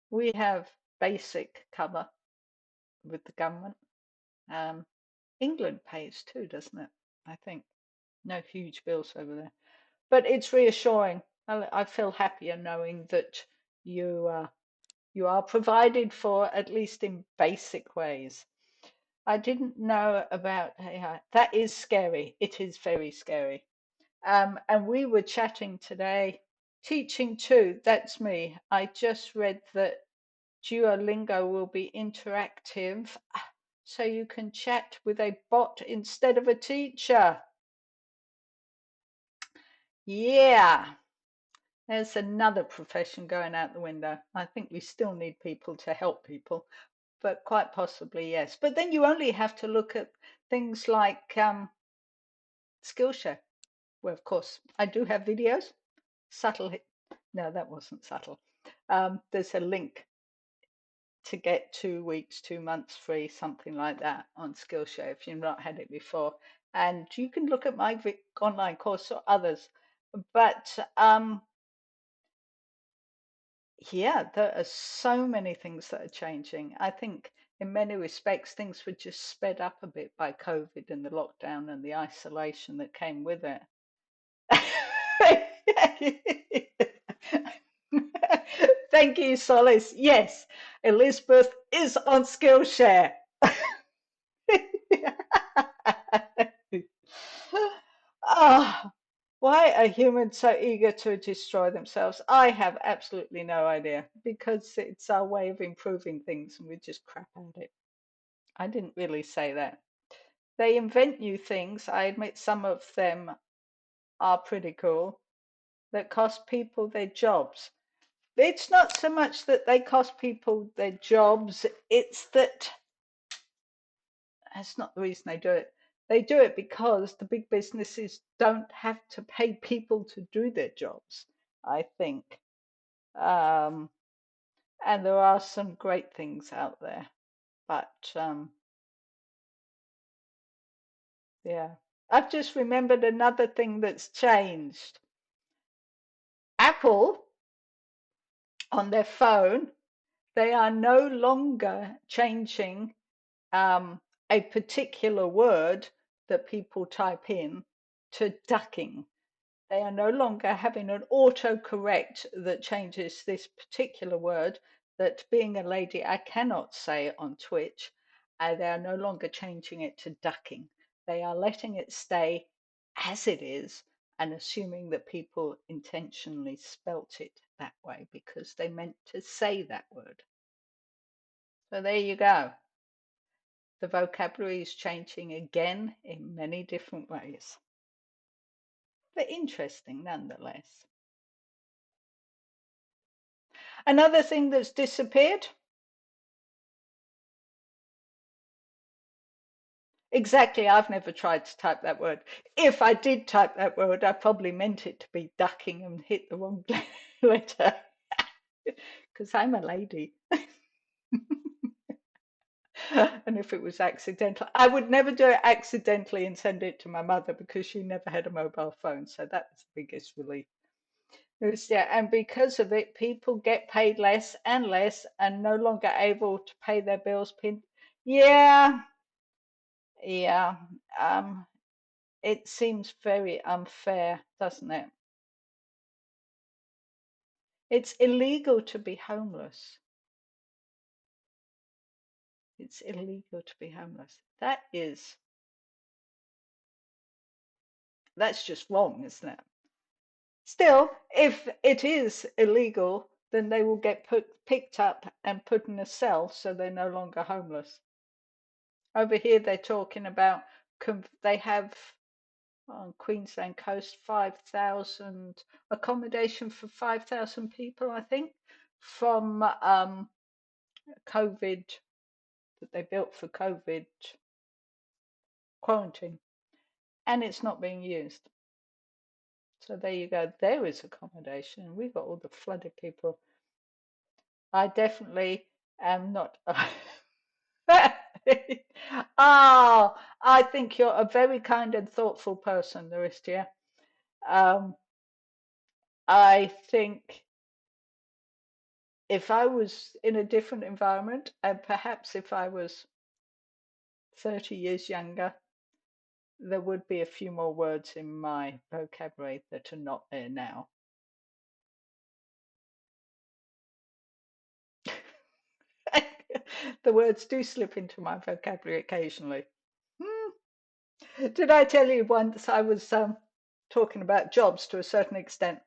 We have basic cover with the government. Um, England pays too, doesn't it? I think. No huge bills over there. But it's reassuring. I feel happier knowing that you you are provided for at least in basic ways. I didn't know about AI. That is scary. It is very scary. And we were chatting today, teaching too. That's me. I just read that Duolingo will be interactive, so you can chat with a bot instead of a teacher. Yeah, there's another profession going out the window. I think we still need people to help people, but quite possibly, yes. But then you only have to look at things like Skillshare. Well, of course, I do have videos. Subtle. No, that wasn't subtle. There's a link to get 2 weeks, 2 months free, something like that on Skillshare if you've not had it before. And you can look at my online course or others. But yeah, there are so many things that are changing. I think in many respects, things were just sped up a bit by COVID and the lockdown and the isolation that came with it. Thank you, Solace. Yes, Elizabeth is on Skillshare. Ah, why are humans so eager to destroy themselves? I have absolutely no idea because it's our way of improving things and we just crap at it. I didn't really say that. They invent new things. I admit some of them are pretty cool that cost people their jobs. It's not so much that they cost people their jobs, it's that that's not the reason they do it. They do it because the big businesses don't have to pay people to do their jobs, I think. Um, And there are some great things out there. But yeah, I've just remembered another thing that's changed. Apple on their phone, they are no longer changing um, a particular word that people type in to ducking. They are no longer having an autocorrect that changes this particular word that, being a lady, I cannot say on Twitch. They are no longer changing it to ducking. They are letting it stay as it is and assuming that people intentionally spelt it that way because they meant to say that word. So there you go. The vocabulary is changing again in many different ways, but interesting nonetheless. Another thing that's disappeared. Exactly, I've never tried to type that word. If I did type that word, I probably meant it to be ducking and hit the wrong letter because I'm a lady. And if it was accidental, I would never do it accidentally and send it to my mother because she never had a mobile phone. So that was the biggest relief. Yeah, and because of it, people get paid less and less and no longer able to pay their bills. Yeah, yeah. Um, it seems very unfair, doesn't it? It's illegal to be homeless. It's illegal to be homeless. That's just wrong, isn't it? Still, if it is illegal, then they will get picked up and put in a cell so they're no longer homeless. Over here, they're talking about they have on Queensland coast 5,000 accommodation for 5,000 people, I think, from COVID that they built for COVID quarantine, and it's not being used. So there you go. There is accommodation. We've got all the flooded people. I definitely am not. Oh, I think you're a very kind and thoughtful person, Laristia. Um, I think if I was in a different environment, and perhaps if I was 30 years younger, there would be a few more words in my vocabulary that are not there now. The words do slip into my vocabulary occasionally. Hmm. Did I tell you once I was talking about jobs to a certain extent?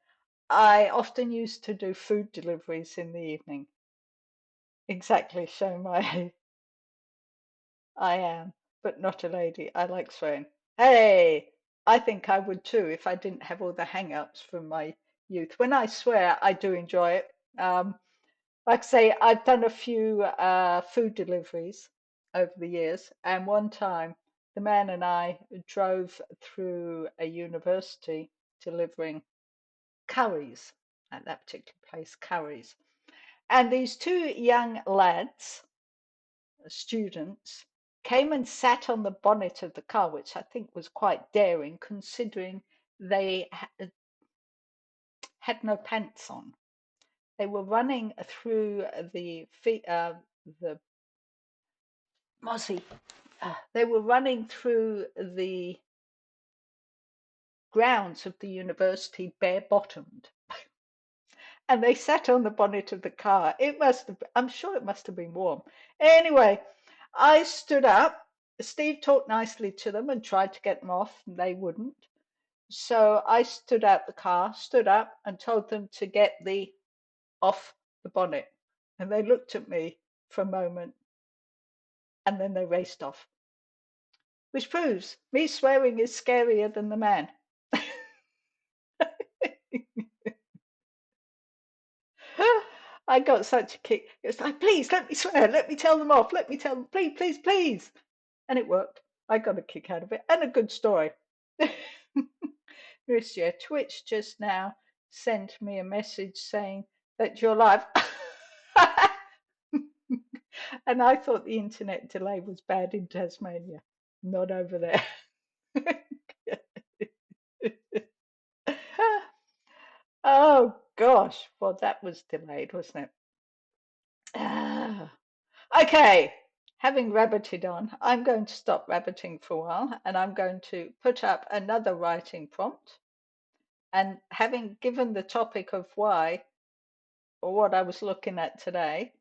I often used to do food deliveries in the evening. Exactly, show my I am, but not a lady. I like swearing. Hey, I think I would too if I didn't have all the hang-ups from my youth. When I swear, I do enjoy it. Like I say, I've done a few food deliveries over the years, and one time the man and I drove through a university delivering curries at that particular place, curries. And these two young lads, students, came and sat on the bonnet of the car, which I think was quite daring considering they had no pants on. They were running through the Mozzie. They were running through the grounds of the university bare bottomed. And they sat on the bonnet of the car. I'm sure it must have been warm. Anyway, I stood up. Steve talked nicely to them and tried to get them off, and they wouldn't. So I stood out the car, stood up, and told them to get the off the bonnet. And they looked at me for a moment, and then they raced off. Which proves me swearing is scarier than the man. I got such a kick. It was like, please let me swear, let me tell them off, let me tell them, please, please, please. And it worked. I got a kick out of it and a good story. Lucia, Twitch just now sent me a message saying that you're live. And I thought the internet delay was bad in Tasmania, not over there. Oh gosh, well, that was delayed, wasn't it? Ah. Okay, having rabbited on, I'm going to stop rabbiting for a while and I'm going to put up another writing prompt. And having given the topic of why, or what I was looking at today,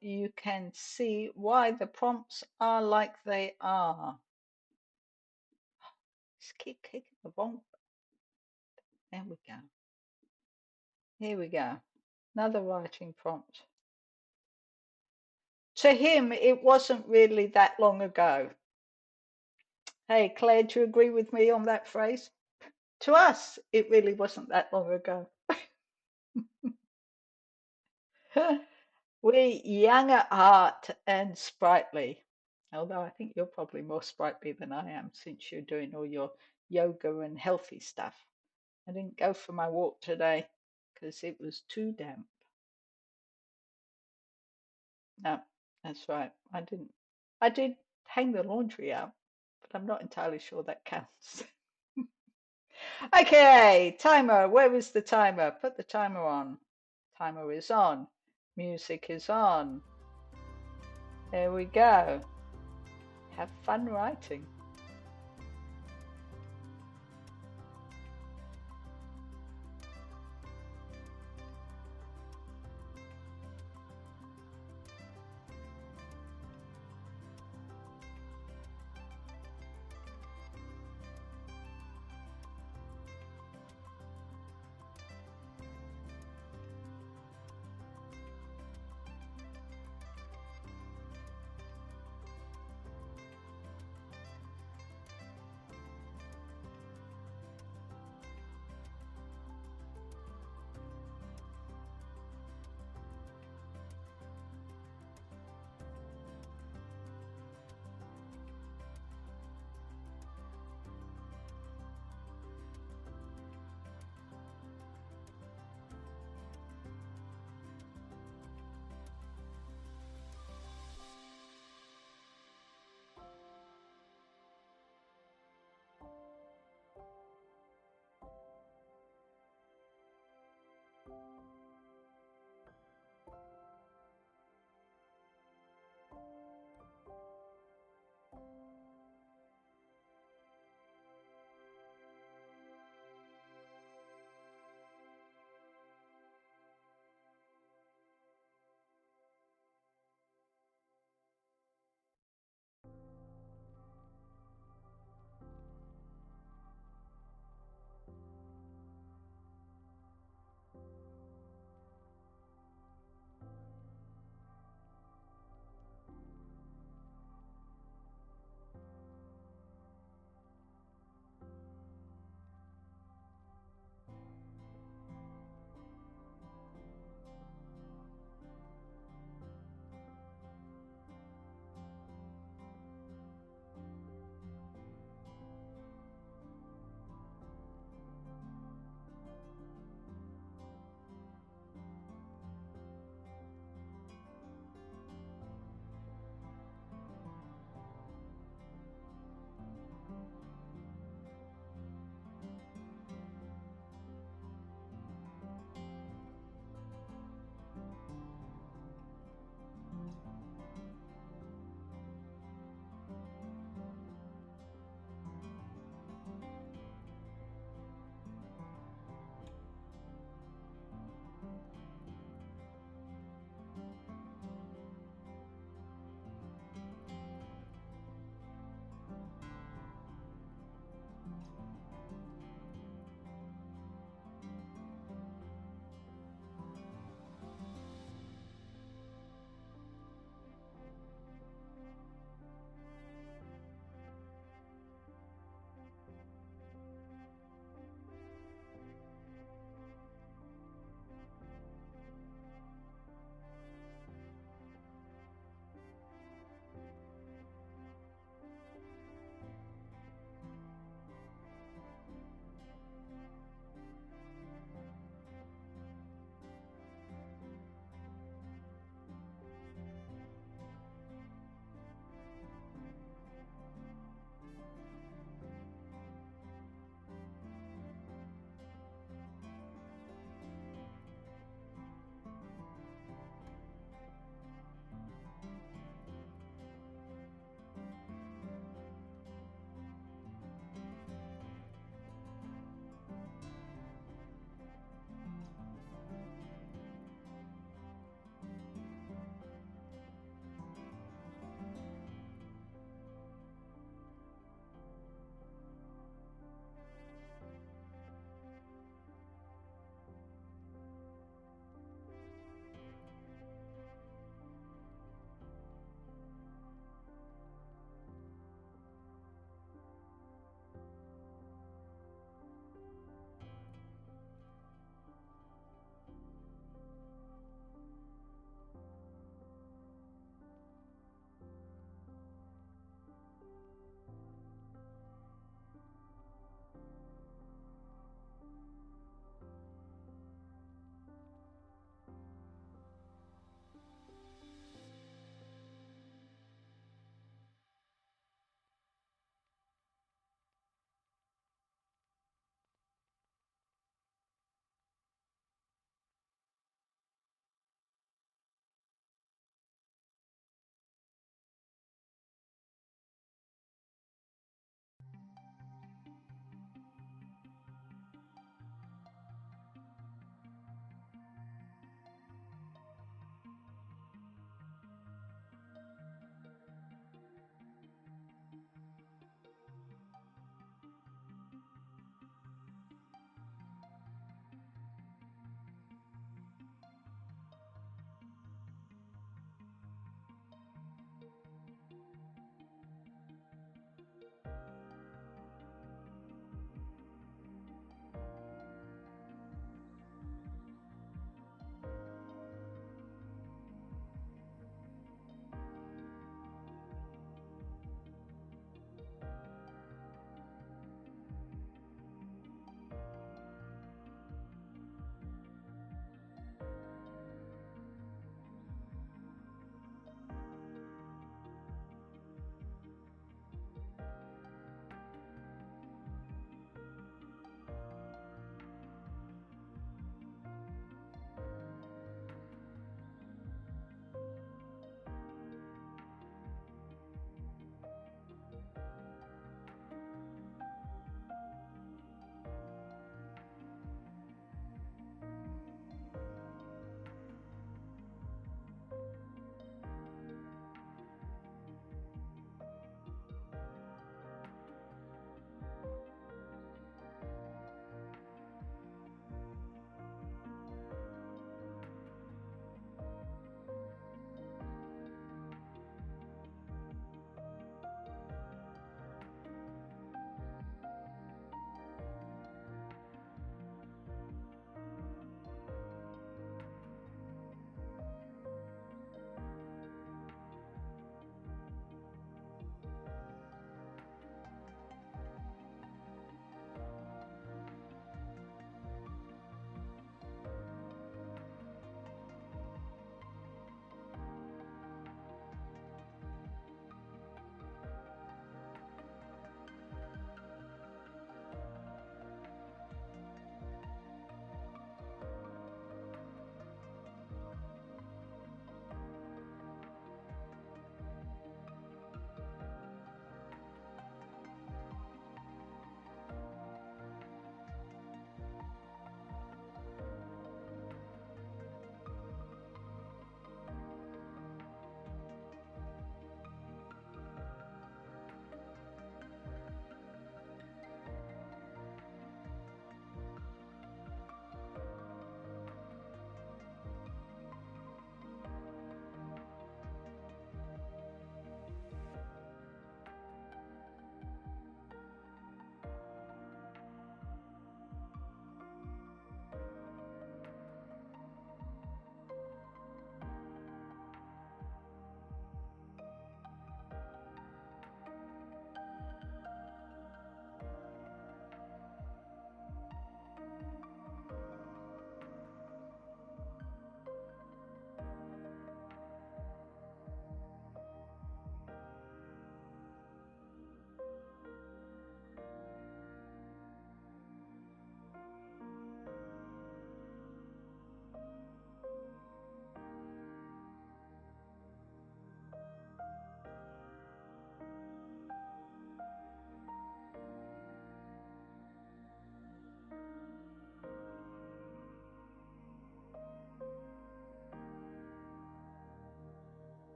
you can see why the prompts are like they are. Just keep kicking the wrong. There we go. Here we go. Another writing prompt. To him, it wasn't really that long ago. Hey, Claire, do you agree with me on that phrase? To us, it really wasn't that long ago. We're young at heart and sprightly. Although I think you're probably more sprightly than I am since you're doing all your yoga and healthy stuff. I didn't go for my walk today because it was too damp. No, that's right. I didn't. I did hang the laundry out, but I'm not entirely sure that counts. Okay, timer. Where is the timer? Put the timer on. Timer is on. Music is on. There we go. Have fun writing.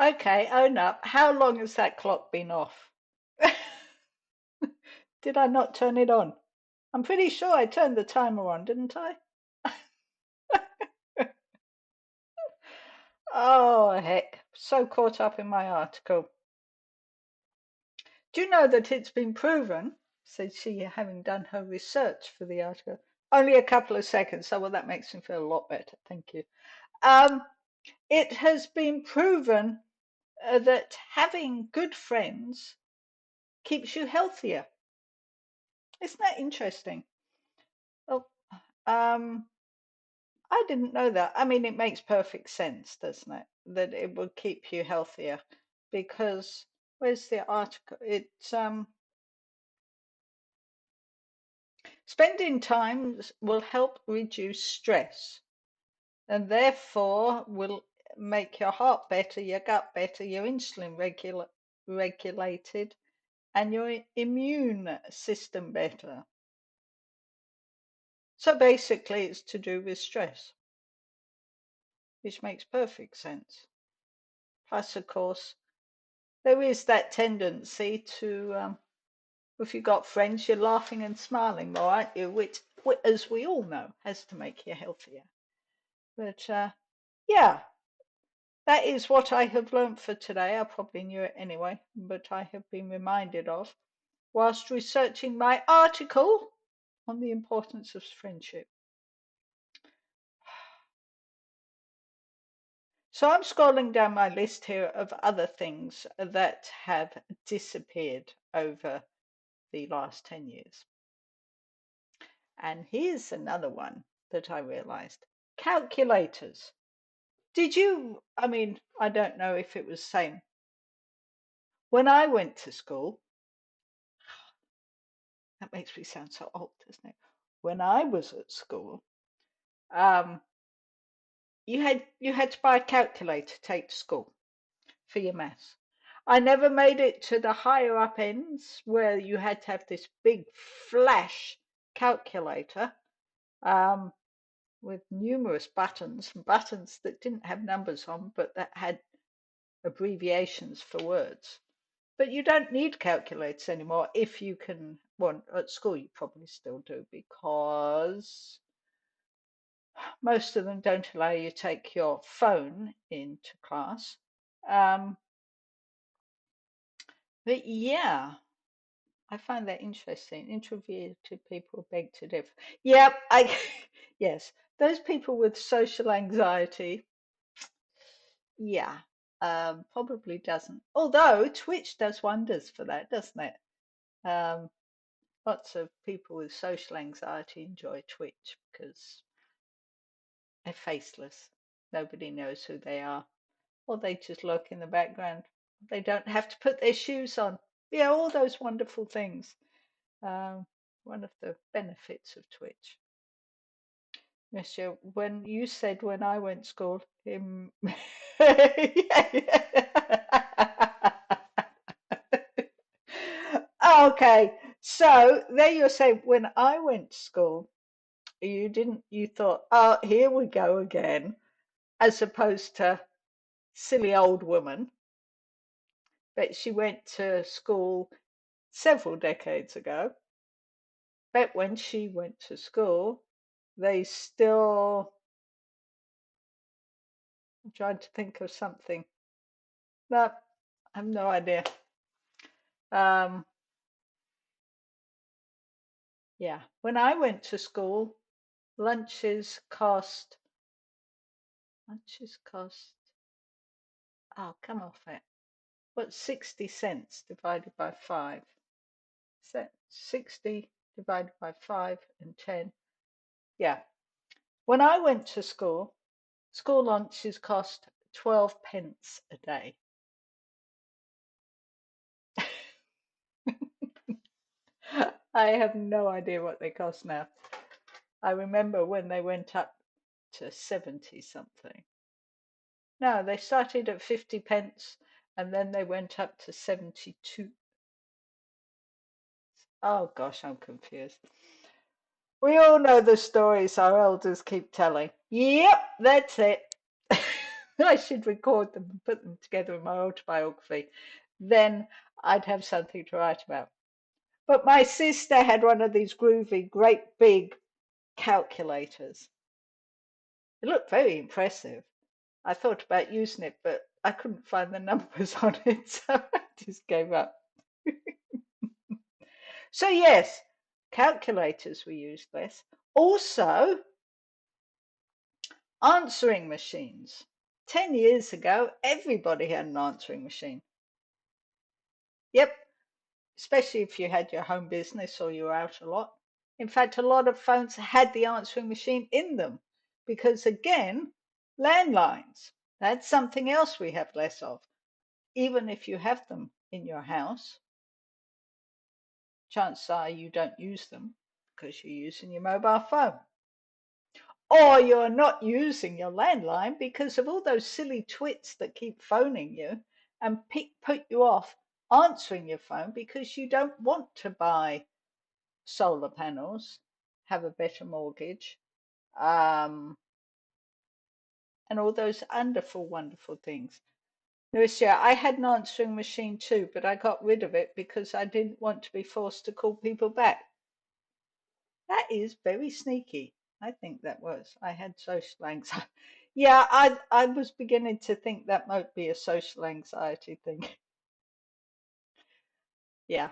Okay, own up. How long has that clock been off? Did I not turn it on? I'm pretty sure I turned the timer on, didn't I? Oh, heck. So caught up in my article. Do you know that it's been proven, said she, having done her research for the article? Only a couple of seconds, so well, that makes me feel a lot better. Thank you. Um, it has been proven that having good friends keeps you healthier. Isn't that interesting? Well, um, I didn't know that. I mean, it makes perfect sense, doesn't it? That it will keep you healthier because where's the article? It's spending time will help reduce stress and therefore will make your heart better, your gut better, your insulin regulated, and your immune system better. So basically, it's to do with stress, which makes perfect sense. Plus, of course, there is that tendency to, if you've got friends, you're laughing and smiling more, aren't you? Which, as we all know, has to make you healthier. But yeah, that is what I have learnt for today. I probably knew it anyway, but I have been reminded of whilst researching my article on the importance of friendship. So I'm scrolling down my list here of other things that have disappeared over the last 10 years. And here's another one that I realized: calculators. Did you? I mean, I don't know if it was the same. When I went to school, that makes me sound so old, doesn't it? When I was at school, um, you had to buy a calculator to take to school for your maths. I never made it to the higher up ends where you had to have this big flash calculator um, with numerous buttons that didn't have numbers on, but that had abbreviations for words. But you don't need calculators anymore if you can. Well, at school you probably still do because Most of them don't allow you to take your phone into class. Um, but yeah, I find that interesting. Introverted people beg to differ. Yep, yes, those people with social anxiety, yeah, probably doesn't. Although Twitch does wonders for that, doesn't it? Um, Lots of people with social anxiety enjoy Twitch because they're faceless. Nobody knows who they are. Or they just lurk in the background. They don't have to put their shoes on. Yeah, all those wonderful things. Um, One of the benefits of Twitch. Monsieur, when you said when I went to school, him. Okay, so there you're saying when I went to school, you thought, oh, here we go again, as opposed to silly old woman. But she went to school several decades ago. But when she went to school, they still, I'm trying to think of something. No, I have no idea. Um, yeah, when I went to school, lunches cost, lunches cost, oh, come off it. What's 60 cents divided by 5? So 60 divided by 5 and 10. Yeah. When I went to school, school lunches cost 12 pence a day. I have no idea what they cost now. I remember when they went up to 70 something. No, they started at 50 pence and then they went up to 72. Oh gosh, I'm confused. We all know the stories our elders keep telling. Yep, that's it. I should record them and put them together in my autobiography. Then I'd have something to write about. But my sister had one of these groovy, great big calculators. It looked very impressive. I thought about using it, but I couldn't find the numbers on it, so I just gave up. So, yes, calculators were used less. Also, answering machines. 10 years ago, everybody had an answering machine. Yep, especially if you had your home business or you were out a lot. In fact, a lot of phones had the answering machine in them because, again, landlines. That's something else we have less of. Even if you have them in your house, chances are you don't use them because you're using your mobile phone. Or you're not using your landline because of all those silly twits that keep phoning you and put you off answering your phone because you don't want to buy solar panels, have a better mortgage, um, and all those wonderful, wonderful things. Lucia, I had an answering machine too, but I got rid of it because I didn't want to be forced to call people back. That is very sneaky. I think that was. I had social anxiety. Yeah, I was beginning to think that might be a social anxiety thing. Yeah.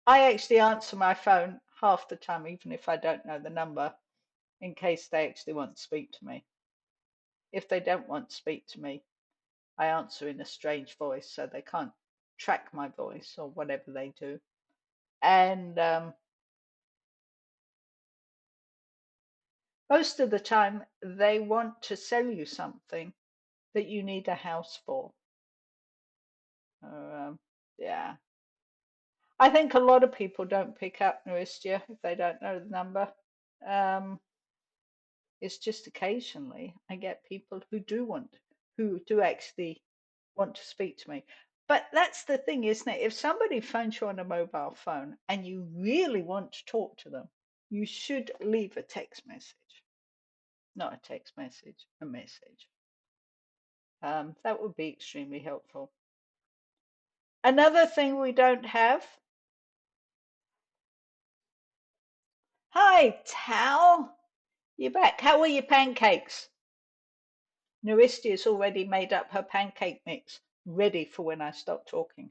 I actually answer my phone half the time, even if I don't know the number, in case they actually want to speak to me. If they don't want to speak to me, I answer in a strange voice so they can't track my voice or whatever they do. And most of the time, they want to sell you something that you need a house for. Um, yeah. I think a lot of people don't pick up Nouristia if they don't know the number. Um, it's just occasionally I get people who do actually want to speak to me. But that's the thing, isn't it? If somebody phones you on a mobile phone and you really want to talk to them, you should leave a text message. Not a text message, a message. That would be extremely helpful. Another thing we don't have. Hi, Tal. You're back. How are your pancakes? Naristia's already made up her pancake mix, ready for when I stop talking.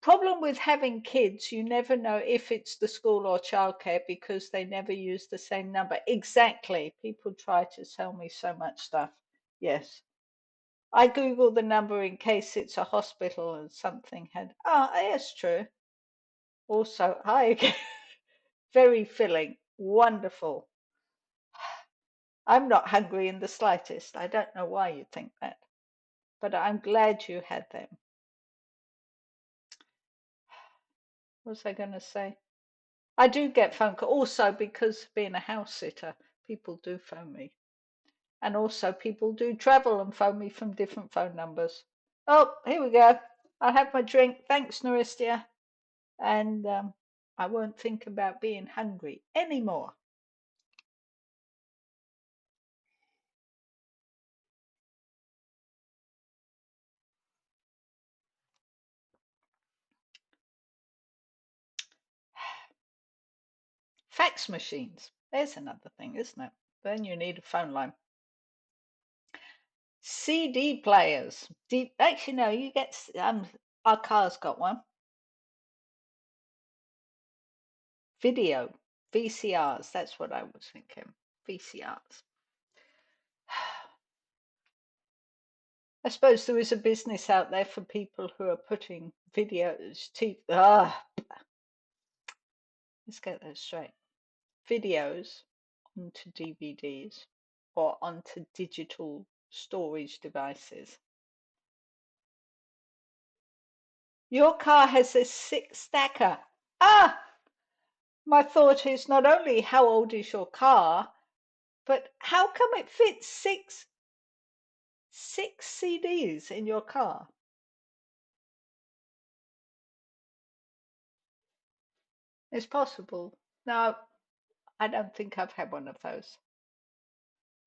Problem with having kids, you never know if it's the school or childcare because they never use the same number. Exactly. People try to sell me so much stuff. Yes. I Google the number in case it's a hospital and something had. Ah, yes, true. Also, hi again. Very filling. Wonderful. I'm not hungry in the slightest. I don't know why you think that, but I'm glad you had them. What was I going to say? I do get phone calls also because being a house sitter, people do phone me. And also people do travel and phone me from different phone numbers. Oh, here we go. I'll have my drink. Thanks, Naristia. And I won't think about being hungry anymore. Fax machines. There's another thing, isn't it? Then you need a phone line. CD players. Actually, no, you get. Our car's got one. Video. VCRs. That's what I was thinking. VCRs. I suppose there is a business out there for people who are putting videos. Let's get that straight. Videos onto DVDs or onto digital storage devices. Your car has a six stacker. Ah, my thought is not only how old is your car, but how come it fits six CDs in your car? It's possible. No, I don't think I've had one of those.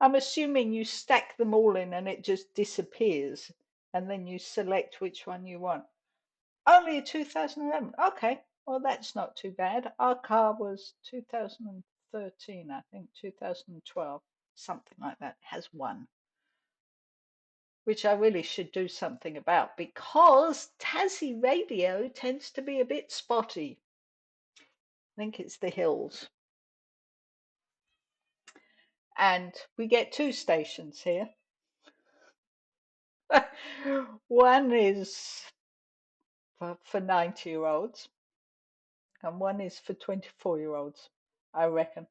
I'm assuming you stack them all in and it just disappears, and then you select which one you want. Only a 2011. Okay, well, that's not too bad. Our car was 2013, I think, 2012, something like that. It has one, which I really should do something about because Tassie radio tends to be a bit spotty. I think it's the hills. And we get two stations here. One is for 90-year-olds, and one is for 24-year-olds, I reckon.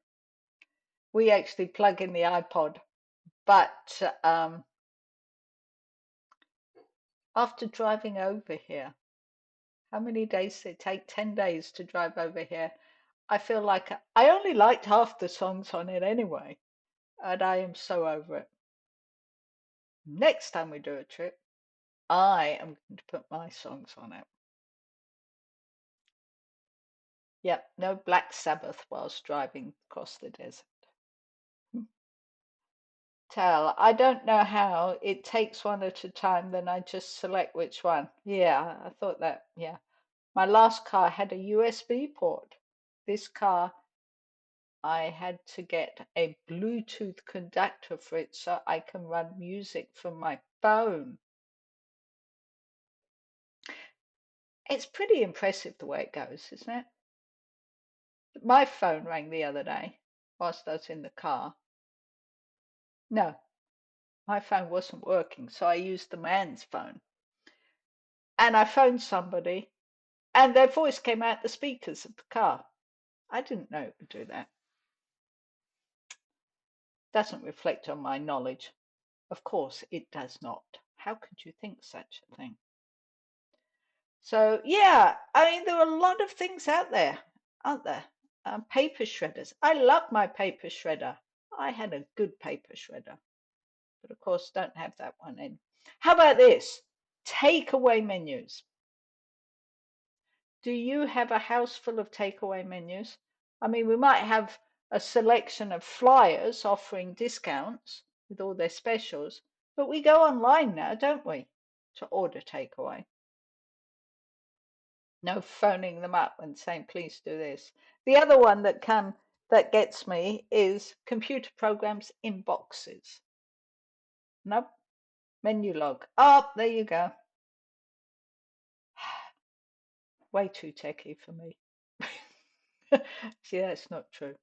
We actually plug in the iPod, but after driving over here, how many days did it take? 10 days to drive over here. I feel like I only liked half the songs on it anyway, and I am so over it. Next time we do a trip, I am going to put my songs on it. Yep, no Black Sabbath whilst driving across the desert. Tell, I don't know how. It takes one at a time, then I just select which one. Yeah, I thought that. Yeah. My last car had a USB port. This car, I had to get a Bluetooth conductor for it so I can run music from my phone. It's pretty impressive the way it goes, isn't it? My phone rang the other day whilst I was in the car. No, my phone wasn't working, so I used the man's phone. And I phoned somebody, and their voice came out the speakers of the car. I didn't know it would do that. Doesn't reflect on my knowledge. Of course, it does not. How could you think such a thing? So, yeah, I mean, there are a lot of things out there, aren't there? Paper shredders. I love my paper shredder. I had a good paper shredder, but of course, don't have that one in. How about this? Takeaway menus. Do you have a house full of takeaway menus? I mean, we might have a selection of flyers offering discounts with all their specials, but we go online now, don't we, to order takeaway? No phoning them up and saying, please do this. The other one that that gets me is computer programs in boxes. Nope. Menu log. Oh, there you go. Way too techy for me. See, that's not true.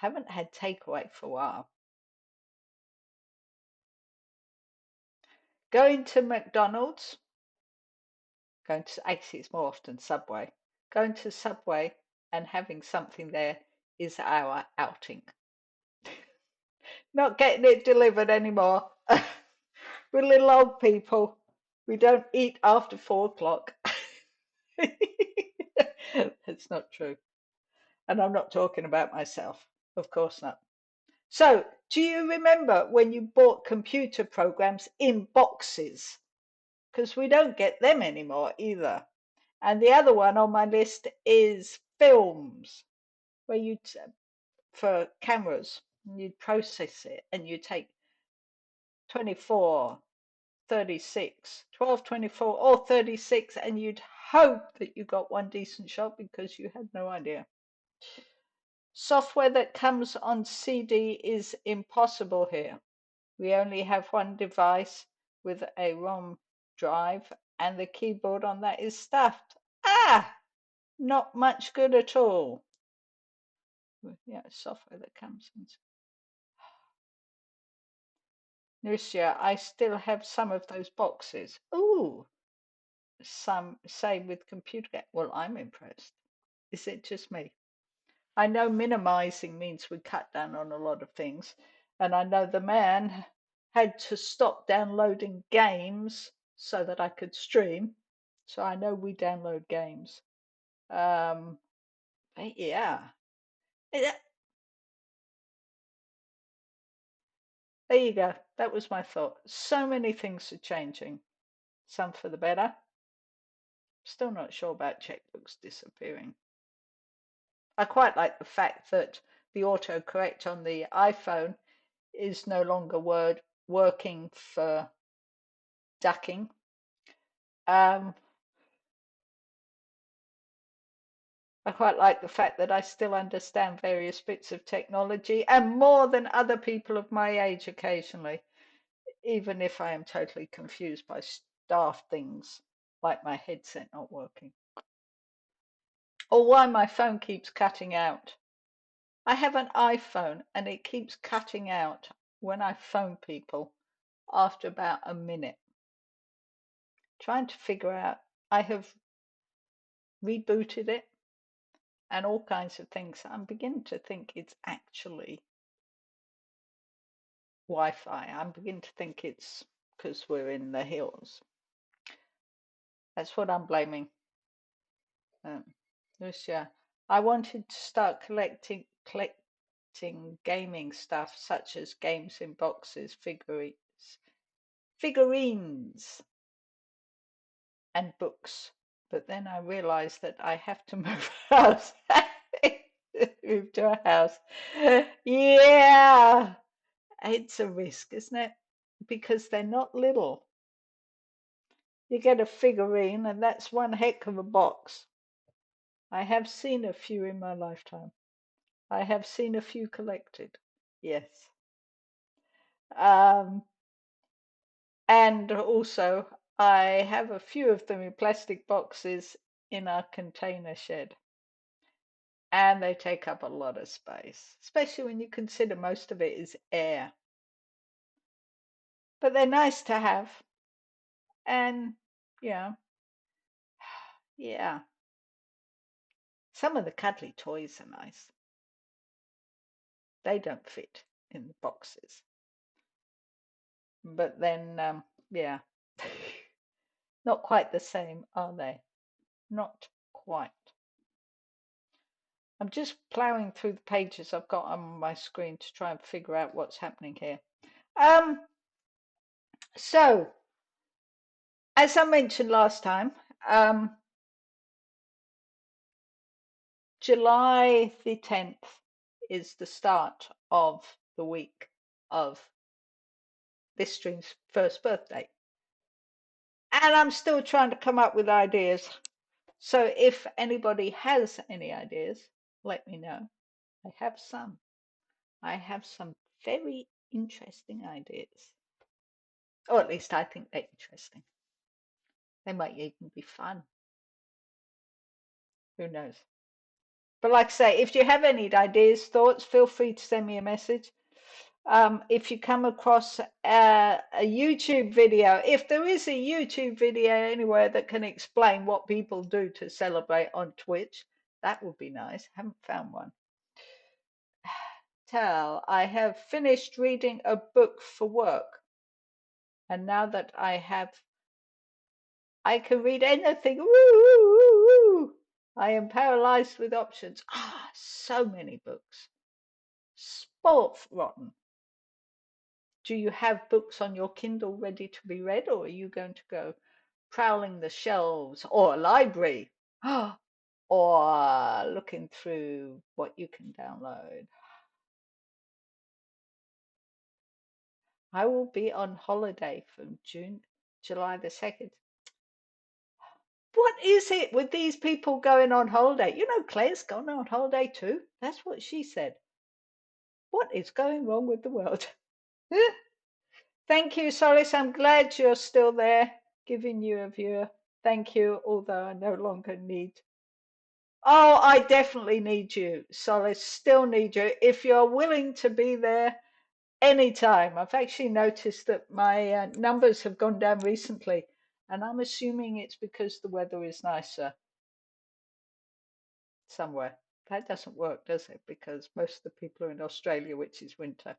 I haven't had takeaway for a while. Going to McDonald's, actually, it's more often Subway. Going to Subway and having something there is our outing. Not getting it delivered anymore. We're little old people. We don't eat after 4 o'clock. That's not true. And I'm not talking about myself. Of course not. So, do you remember when you bought computer programs in boxes? Because we don't get them anymore either. And the other one on my list is films, where you for cameras, you'd process it and you take 24, 36, 12, 24, or 36, and you'd hope that you got one decent shot because you had no idea. Software that comes on CD is impossible here. We only have one device with a ROM drive, and the keyboard on that is stuffed. Ah, not much good at all. Yeah, software that comes in. Lucia, I still have some of those boxes. Ooh, some say with computer. Well, I'm impressed. Is it just me? I know minimizing means we cut down on a lot of things, and I know the man had to stop downloading games so that I could stream. So I know we download games. Um, yeah. Eh, there you go. That was my thought. So many things are changing, some for the better. Still not sure about checkbooks disappearing. I quite like the fact that the autocorrect on the iPhone is no longer working for ducking. I quite like the fact that I still understand various bits of technology and more than other people of my age occasionally, even if I am totally confused by staff things like my headset not working or why my phone keeps cutting out. I have an iPhone and it keeps cutting out when I phone people after about a minute. Trying to figure out, I have rebooted it and all kinds of things. I'm beginning to think it's actually Wi-Fi. I'm beginning to think it's because we're in the hills. That's what I'm blaming. Lucia, I wanted to start collecting gaming stuff such as games in boxes, figurines, and books. But then I realized that I have to move house. Move to a house. Yeah, it's a risk, isn't it? Because they're not little. You get a figurine, and that's one heck of a box. I have seen a few in my lifetime. I have seen a few collected. Yes. Um, and also, I have a few of them in plastic boxes in our container shed. And they take up a lot of space, especially when you consider most of it is air. But they're nice to have. And yeah, yeah. Some of the cuddly toys are nice. They don't fit in the boxes. But then, yeah, not quite the same, are they? Not quite. I'm just plowing through the pages I've got on my screen to try and figure out what's happening here. So, as I mentioned last time, July the 10th is the start of the week of this stream's first birthday. And I'm still trying to come up with ideas. So if anybody has any ideas, let me know. I have some. I have some very interesting ideas. Or at least I think they're interesting. They might even be fun. Who knows? But like I say, if you have any ideas, thoughts, feel free to send me a message. If you come across a YouTube video, if there is a YouTube video anywhere that can explain what people do to celebrate on Twitch, that would be nice. Haven't found one. Tell, I have finished reading a book for work, and now that I can read anything. Woo, woo, woo, woo. I am paralyzed with options. Ah, so many books. Sport rotten. Do you have books on your Kindle ready to be read, or are you going to go prowling the shelves or a library or looking through what you can download? I will be on holiday from July the 2nd. What is it with these people going on holiday? You know, Claire's gone on holiday too. That's what she said. What is going wrong with the world? Thank you, Solace. I'm glad you're still there, giving you a viewer. Thank you, although I no longer need. Oh, I definitely need you, Solace. Still need you. If you're willing to be there anytime. I've actually noticed that my numbers have gone down recently, and I'm assuming it's because the weather is nicer somewhere. That doesn't work, does it? Because most of the people are in Australia, which is winter.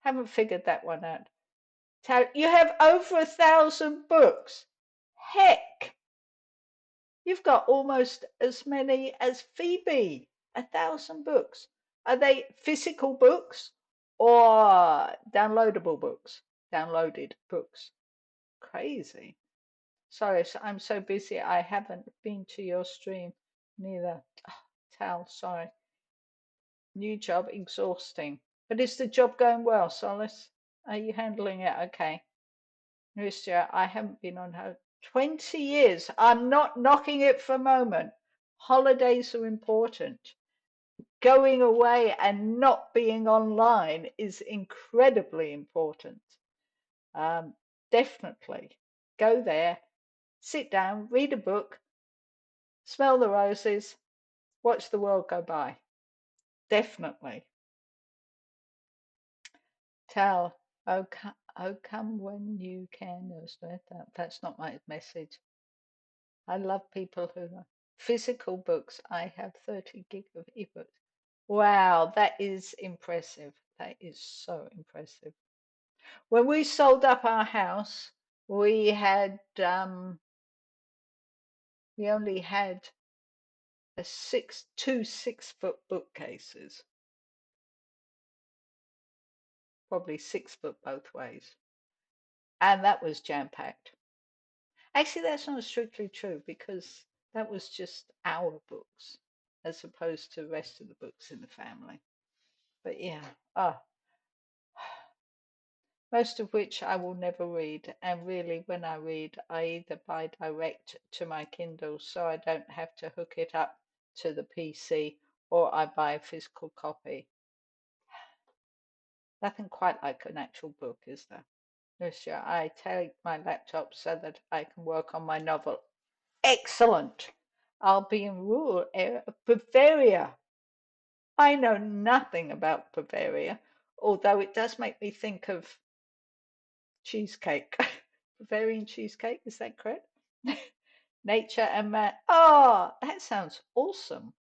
Haven't figured that one out. You have over 1,000 books. Heck, you've got almost as many as Phoebe. 1,000 books. Are they physical books or downloadable books? Downloaded books. Crazy. Sorry, I'm so busy. I haven't been to your stream neither. Oh, Tal, sorry. New job, exhausting. But is the job going well, Solace? Are you handling it okay? Lucia, I haven't been on her 20 years. I'm not knocking it for a moment. Holidays are important. Going away and not being online is incredibly important. Um, Definitely go there, sit down, read a book, smell the roses, watch the world go by. Definitely. Tell, oh, come when you can. That's not my message. I love people who physical books. I have 30 gig of ebooks. Wow, that is impressive. That is so impressive. When we sold up our house, we had we only had two 6-foot bookcases, probably 6 foot both ways, and that was jam packed. Actually, that's not strictly true because that was just our books as opposed to the rest of the books in the family. But yeah, most of which I will never read. And really, when I read, I either buy direct to my Kindle so I don't have to hook it up to the PC, or I buy a physical copy. Nothing quite like an actual book, is there? Lucia, I take my laptop so that I can work on my novel. Excellent. I'll be in rural area of Bavaria. I know nothing about Bavaria, although it does make me think of cheesecake. Bavarian cheesecake, is that correct? Nature and man. Oh, that sounds awesome.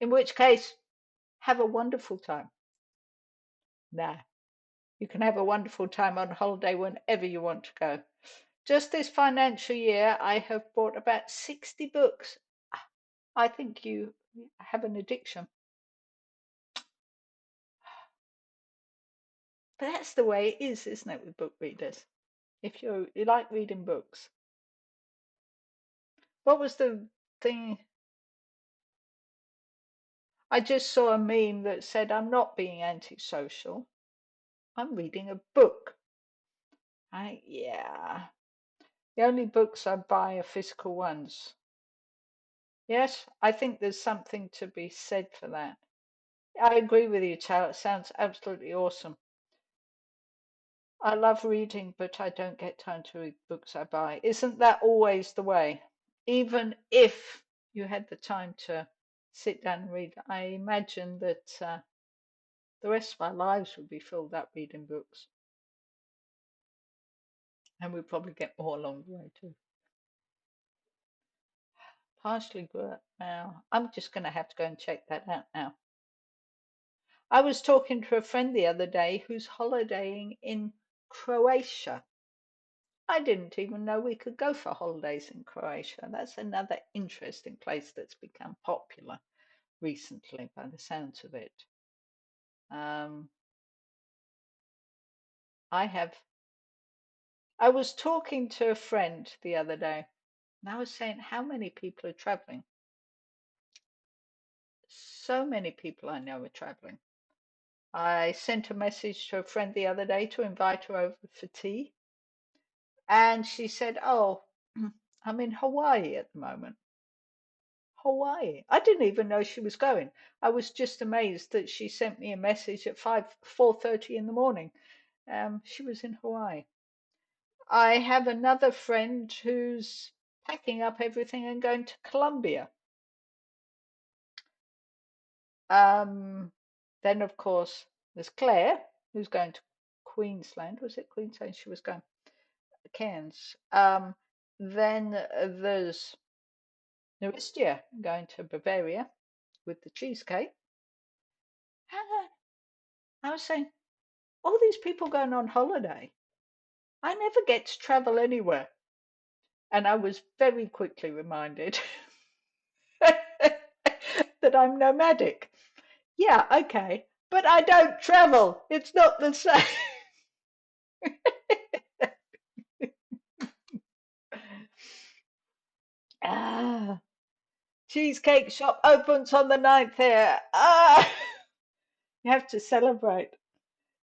In which case, have a wonderful time. Nah, you can have a wonderful time on holiday whenever you want to go. Just this financial year, I have bought about 60 books. I think you have an addiction. But that's the way it is, isn't it, with book readers? If you like reading books. What was the thing? I just saw a meme that said, I'm not being antisocial. I'm reading a book. Yeah. The only books I buy are physical ones. Yes, I think there's something to be said for that. I agree with you, Tal. It sounds absolutely awesome. I love reading, but I don't get time to read books I buy. Isn't that always the way? Even if you had the time to sit down and read, I imagine that the rest of our lives would be filled up reading books, and we'd probably get more along the way too. Partially good. Now, I'm just going to have to go and check that out now. I was talking to a friend the other day who's holidaying in Croatia. I didn't even know we could go for holidays in Croatia. That's another interesting place that's become popular recently, by the sounds of it. Um, I have. I was talking to a friend the other day, and I was saying how many people are traveling. So many people I know are traveling. I sent a message to a friend the other day to invite her over for tea, and she said, "Oh, I'm in Hawaii at the moment." Hawaii. I didn't even know she was going. I was just amazed that she sent me a message at 4:30 in the morning. She was in Hawaii. I have another friend who's packing up everything and going to Colombia. Um, then, of course, there's Claire, who's going to Queensland. Was it Queensland? She was going Cairns. Then there's Naristia going to Bavaria with the cheesecake. And I was saying, all these people going on holiday. I never get to travel anywhere. And I was very quickly reminded that I'm nomadic. Yeah, okay. But I don't travel. It's not the same. Ah, cheesecake shop opens on the 9th here. Ah, you have to celebrate.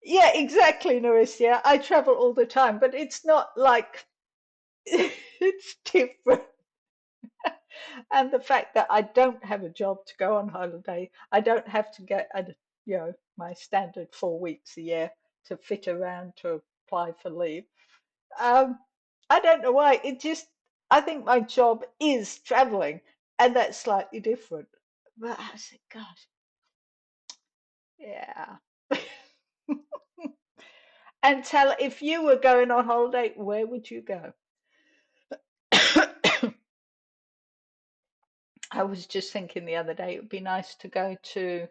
Yeah, exactly, Narisia. I travel all the time, but it's not like it's different. And the fact that I don't have a job to go on holiday, I don't have to get, my standard 4 weeks a year to fit around to apply for leave. Um, I don't know why. I think my job is traveling, and that's slightly different. But I said, gosh, yeah. And tell if you were going on holiday, where would you go? I was just thinking the other day, it would be nice to go to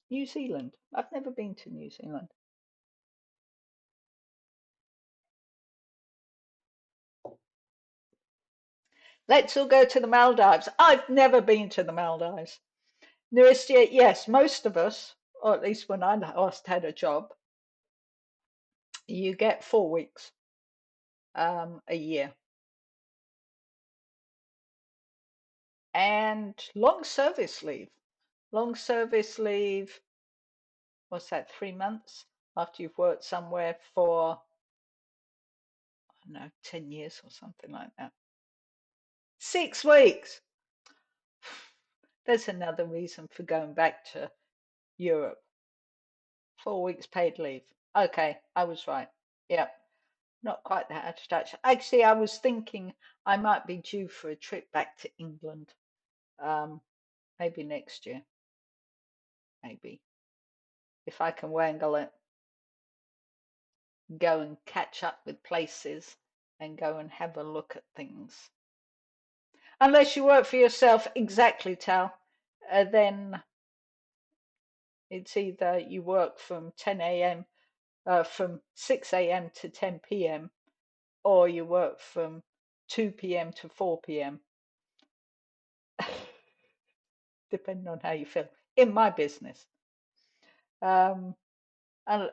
New Zealand. I've never been to New Zealand. Let's all go to the Maldives. I've never been to the Maldives. Nearest year, yes, most of us, or at least when I last had a job, you get 4 weeks a year. And long service leave. Long service leave, what's that, 3 months after you've worked somewhere for, I don't know, 10 years or something like that. 6 weeks. There's another reason for going back to Europe. 4 weeks paid leave. Okay, I was right. Yeah, not quite that out of touch. Actually, I was thinking I might be due for a trip back to England. Um, maybe next year. Maybe if I can wangle it, go and catch up with places and go and have a look at things. Unless you work for yourself, exactly, Tal. Then it's either you work from 10 a.m. From 6 a.m. to 10 p.m. or you work from 2 p.m. to 4 p.m. depending on how you feel. In my business, um, and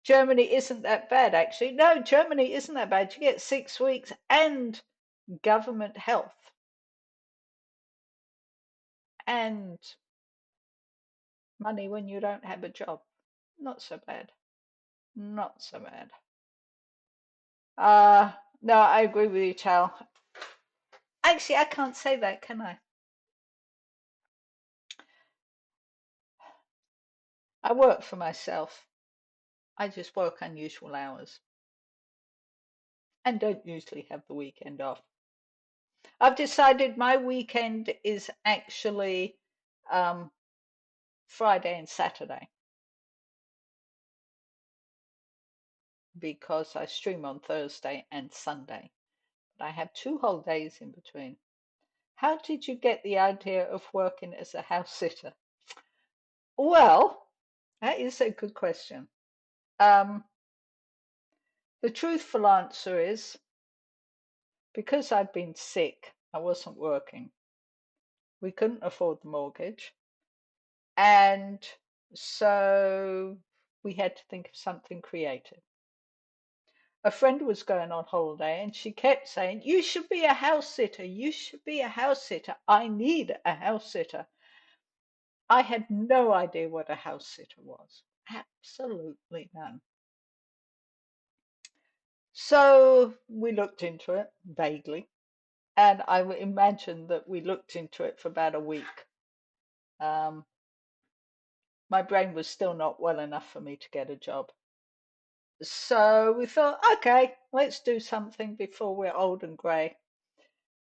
Germany isn't that bad, actually. No, Germany isn't that bad. You get 6 weeks and government health and money when you don't have a job. Not so bad. Not so bad. Uh, no, I agree with you, Tal. Actually, I can't say that, can I? I work for myself. I just work unusual hours and don't usually have the weekend off. I've decided my weekend is actually um, Friday and Saturday because I stream on Thursday and Sunday. But I have 2 whole days in between. How did you get the idea of working as a house sitter? Well, that is a good question. Um, the truthful answer is because I'd been sick, I wasn't working. We couldn't afford the mortgage. And so we had to think of something creative. A friend was going on holiday and she kept saying, "You should be a house sitter. You should be a house sitter. I need a house sitter." I had no idea what a house sitter was. Absolutely none. So we looked into it vaguely, and I would imagine that we looked into it for about a week. Um, my brain was still not well enough for me to get a job. So we thought, okay, let's do something before we're old and grey.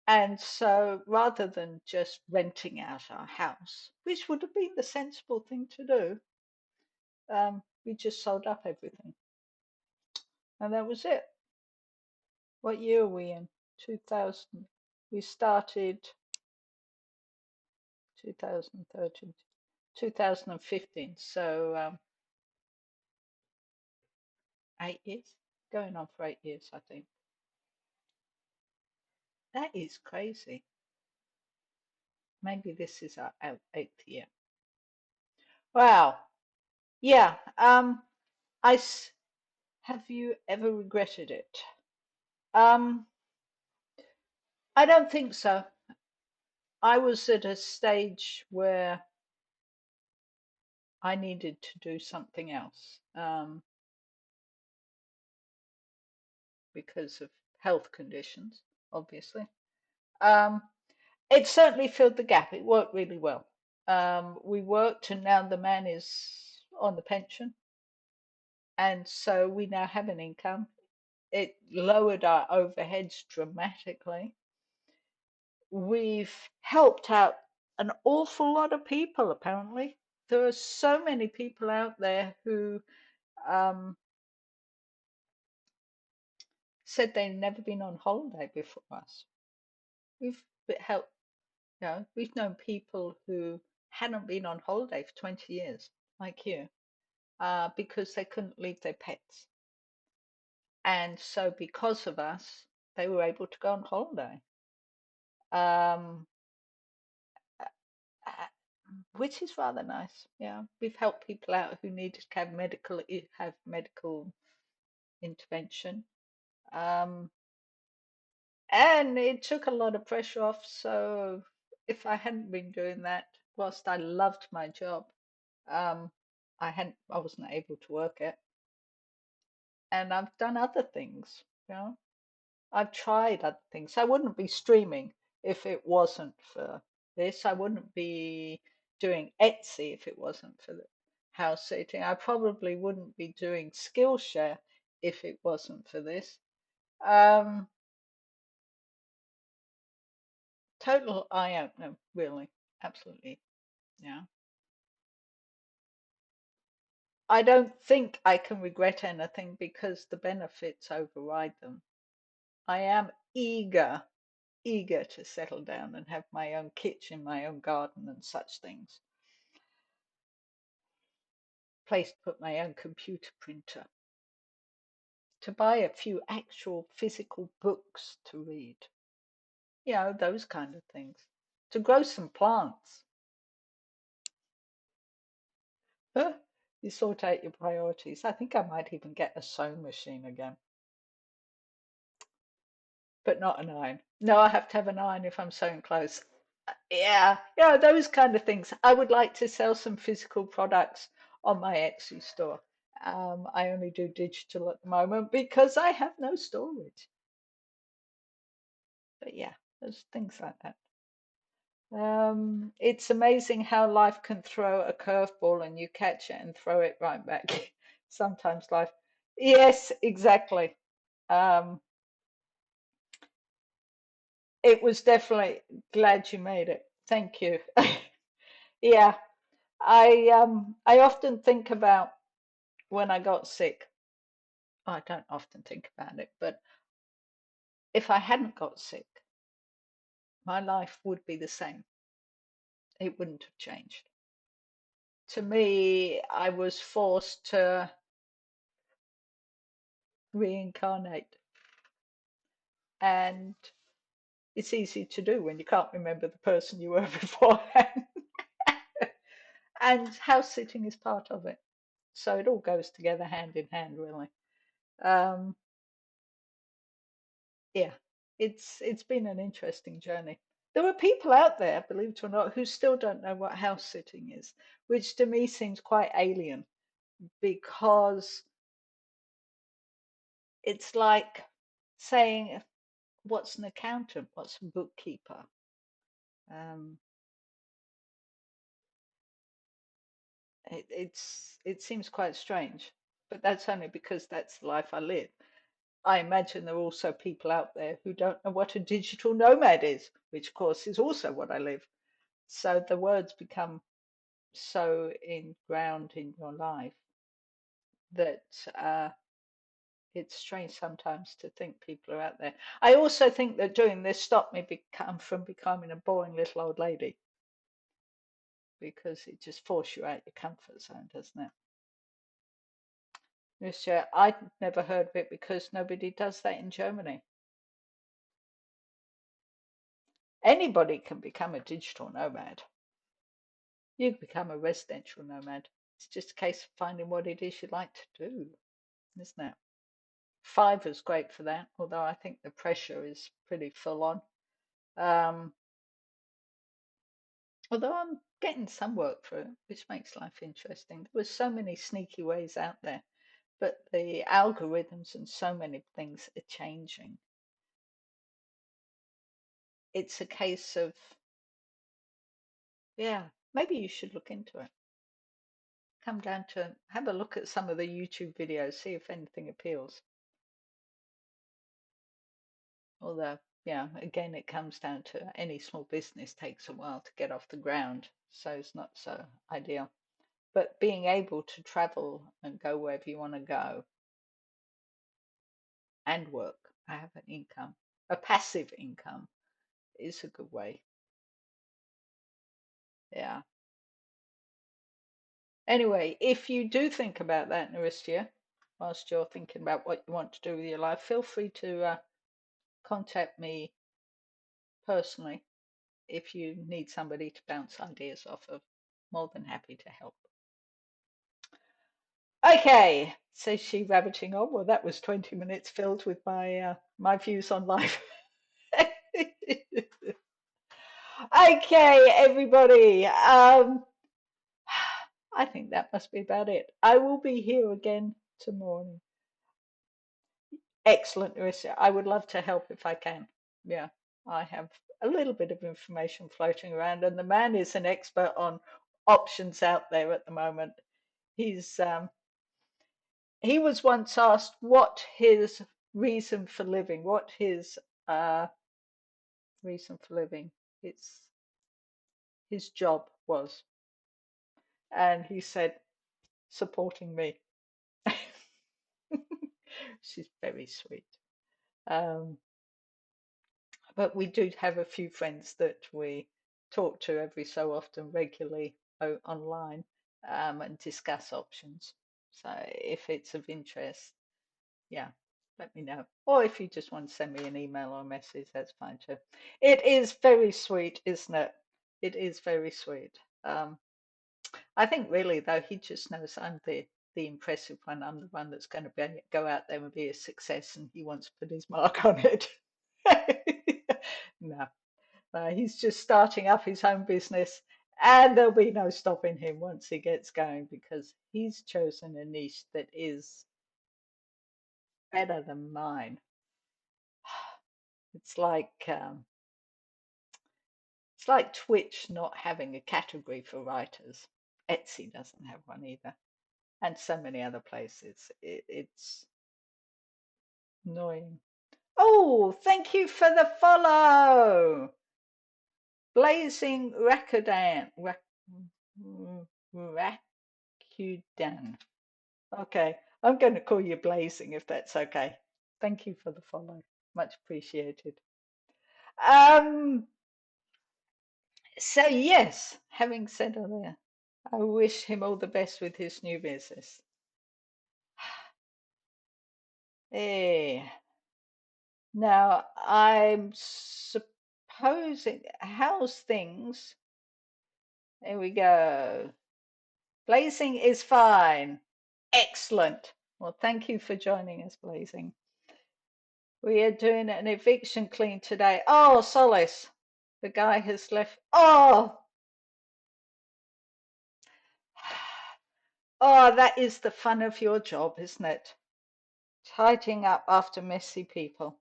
And so rather than just renting out our house, which would have been the sensible thing to do, we just sold up everything. And that was it. What year are we in? 2000. We started 2013, 2015. So 8 years, going on for 8 years, I think. That is crazy. Maybe this is our eighth year. Wow. Yeah. Have you ever regretted it? Um, I don't think so. I was at a stage where I needed to do something else because of health conditions, obviously. Um, it certainly filled the gap. It worked really well. We worked, and now the man is on the pension, and so we now have an income. It lowered our overheads dramatically. We've helped out an awful lot of people, apparently. There are so many people out there who um, said they'd never been on holiday before us. We've helped, we've known people who hadn't been on holiday for 20 years, like you, because they couldn't leave their pets. And so, because of us, they were able to go on holiday, um, uh, which is rather nice. Yeah, we've helped people out who needed to have medical intervention. Um, and it took a lot of pressure off. So if I hadn't been doing that, whilst I loved my job, um, I wasn't able to work it. And I've done other things, you know. I've tried other things. I wouldn't be streaming if it wasn't for this. I wouldn't be doing Etsy if it wasn't for the house sitting. I probably wouldn't be doing Skillshare if it wasn't for this. Um, Total eye opener, really. Absolutely. Yeah. I don't think I can regret anything because the benefits override them. I am eager to settle down and have my own kitchen, my own garden, and such things. Place to put my own computer printer. To buy a few actual physical books to read. Those kind of things. To grow some plants. You sort out your priorities. I think I might even get a sewing machine again. But not an iron. No, I have to have an iron if I'm sewing clothes. Yeah, those kind of things. I would like to sell some physical products on my Etsy store. I only do digital at the moment because I have no storage. But yeah. There's things like that. It's amazing how life can throw a curveball and you catch it and throw it right back. Sometimes life. Yes, exactly. Um, it was definitely glad you made it. Thank you. Yeah, I often think about when I got sick. I don't often think about it, but if I hadn't got sick, my life would be the same. It wouldn't have changed. To me, I was forced to reincarnate, and it's easy to do when you can't remember the person you were beforehand. And house sitting is part of it. So it all goes together hand in hand, really. Um, yeah, it's been an interesting journey. There are people out there, believe it or not, who still don't know what house sitting is, which to me seems quite alien because it's like saying, what's an accountant? What's a bookkeeper? Um, it seems quite strange, but that's only because that's the life I live. I imagine there are also people out there who don't know what a digital nomad is, which of course is also what I live. So the words become so inground in your life that it's strange sometimes to think people are out there. I also think that doing this stopped me from becoming a boring little old lady because it just forces you out your comfort zone, doesn't it? Yes, yeah, I'd never heard of it because nobody does that in Germany. Anybody can become a digital nomad. You can become a residential nomad. It's just a case of finding what it is you like to do, isn't it? Fiverr's great for that, although I think the pressure is pretty full on. Um, although I'm getting some work for it, which makes life interesting. There were so many sneaky ways out there, but the algorithms and so many things are changing. It's a case of, yeah, maybe you should look into it. Come down to have a look at some of the YouTube videos, see if anything appeals. Although, yeah, again, it comes down to any small business takes a while to get off the ground, so it's not so ideal. But being able to travel and go wherever you want to go and work, have an income, a passive income is a good way. Yeah. Anyway, if you do think about that, Naristia, whilst you're thinking about what you want to do with your life, feel free to contact me personally if you need somebody to bounce ideas off of. More than happy to help. Okay, says she, rabbiting on. Well, that was 20 minutes filled with my views on life. Okay, everybody. I think that must be about it. I will be here again tomorrow. Excellent, Marissa. I would love to help if I can. Yeah, I have a little bit of information floating around, and the man is an expert on options out there at the moment. He's he was once asked what his reason for living, what his reason for living, his job was, and he said supporting me. She's very sweet. Um, but we do have a few friends that we talk to every so often, regularly online, and discuss options. So if it's of interest, yeah, let me know. Or if you just want to send me an email or a message, that's fine too. It is very sweet, isn't it? It is very sweet. I think really though he just knows I'm the impressive one. I'm the one that's going to go out there and be a success, and he wants to put his mark on it. No, he's just starting up his own business, and there'll be no stopping him once he gets going because he's chosen a niche that is better than mine. It's like It's like Twitch not having a category for writers. Etsy doesn't have one either, and so many other places. It's annoying. Oh, thank you for the follow, Blazing Rakudan. Okay, I'm going to call you Blazing if that's okay. Thank you for the follow. Much appreciated. Um, so yes, having said all that, I wish him all the best with his new business. Eh. Now, I'm supposing, how's things? There we go. Blazing is fine. Excellent. Well, thank you for joining us, Blazing. We are doing an eviction clean today. Oh, solace. The guy has left. Oh, oh, that is the fun of your job, isn't it? Tidying up after messy people.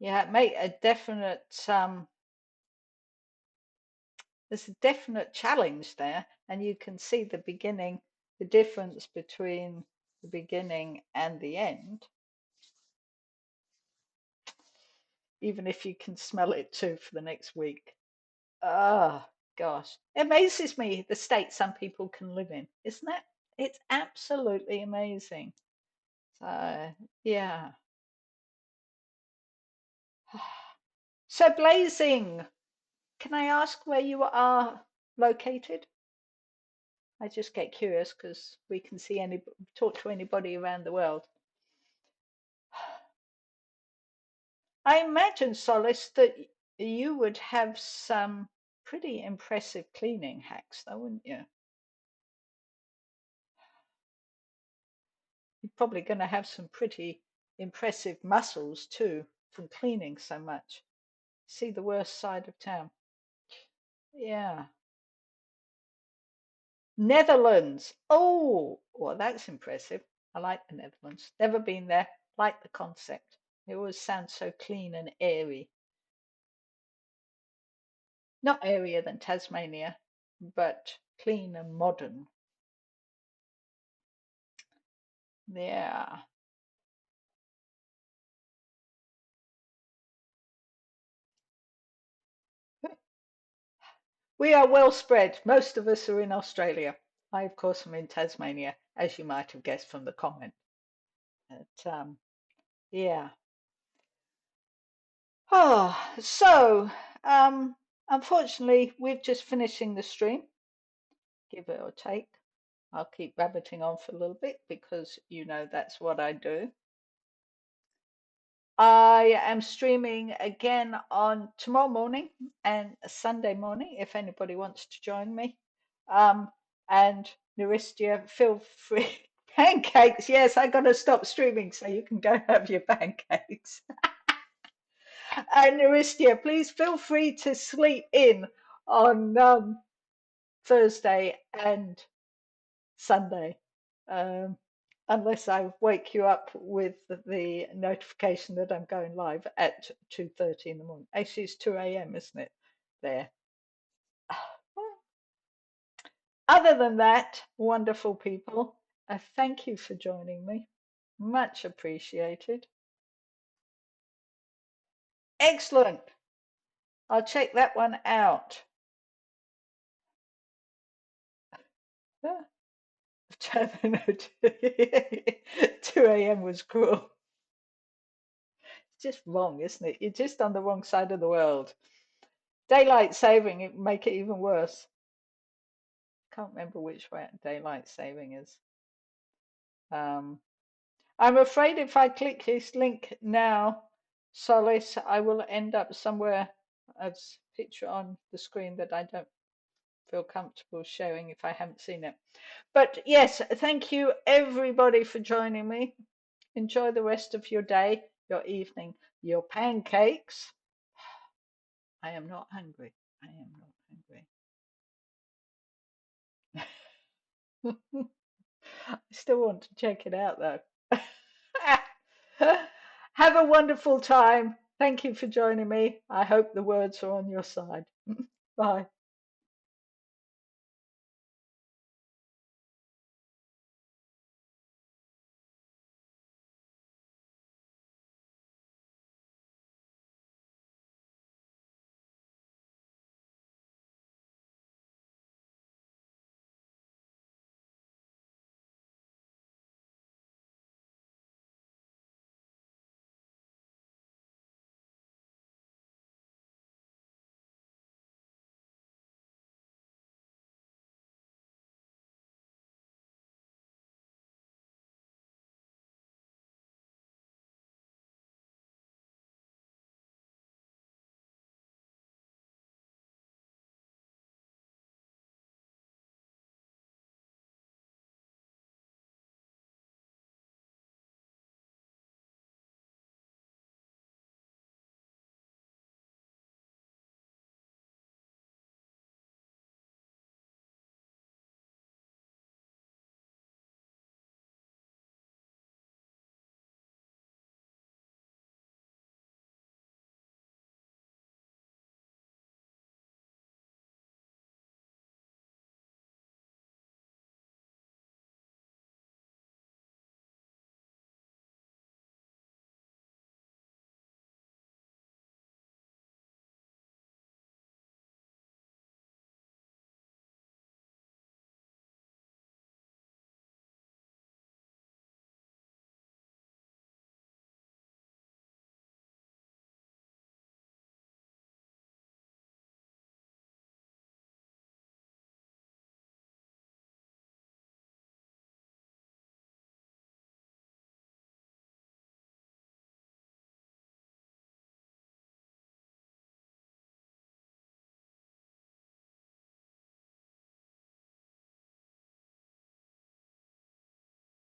Yeah, make a definite there's a definite challenge there, and you can see the beginning, the difference between the beginning and the end, even if you can smell it too for the next week. Oh, gosh. It amazes me the state some people can live in, isn't it? It's absolutely amazing. So, yeah. So, Blazing, can I ask where you are located? I just get curious because we can see any talk to anybody around the world. I imagine, Solace, that you would have some pretty impressive cleaning hacks, though, wouldn't you? You're probably going to have some pretty impressive muscles too from cleaning so much. See the worst side of town. Yeah. Netherlands. Oh, well, that's impressive. I like the Netherlands. Never been there. Like the concept. It always sounds so clean and airy. Not airier than Tasmania, but clean and modern. Yeah. We are well spread. Most of us are in Australia. I, of course, am in Tasmania, as you might have guessed from the comment. But, yeah. Oh, so unfortunately, we're just finishing the stream, give it or take. I'll keep rabbiting on for a little bit because you know that's what I do. I am streaming again on tomorrow morning and Sunday morning if anybody wants to join me. Um, and Neuristia, feel free. Pancakes, yes, I got to stop streaming so you can go have your pancakes. And Neuristia, please feel free to sleep in on Thursday and Sunday. Um, unless I wake you up with the notification that I'm going live at 2:30 in the morning. Actually, it's 2 a.m., isn't it? There. Other than that, wonderful people, thank you for joining me. Much appreciated. Excellent. I'll check that one out. 2 a.m. was cruel. It's just wrong, isn't it? You're just on the wrong side of the world. Daylight saving, it make it even worse. Can't remember which way daylight saving is. Um, I'm afraid if I click this link now, Solace, I will end up somewhere as picture on the screen that I don't feel comfortable showing if I haven't seen it. But yes, thank you everybody for joining me. Enjoy the rest of your day, your evening, your pancakes. I am not hungry. I am not hungry. I still want to check it out though. Have a wonderful time. Thank you for joining me. I hope the words are on your side. Bye.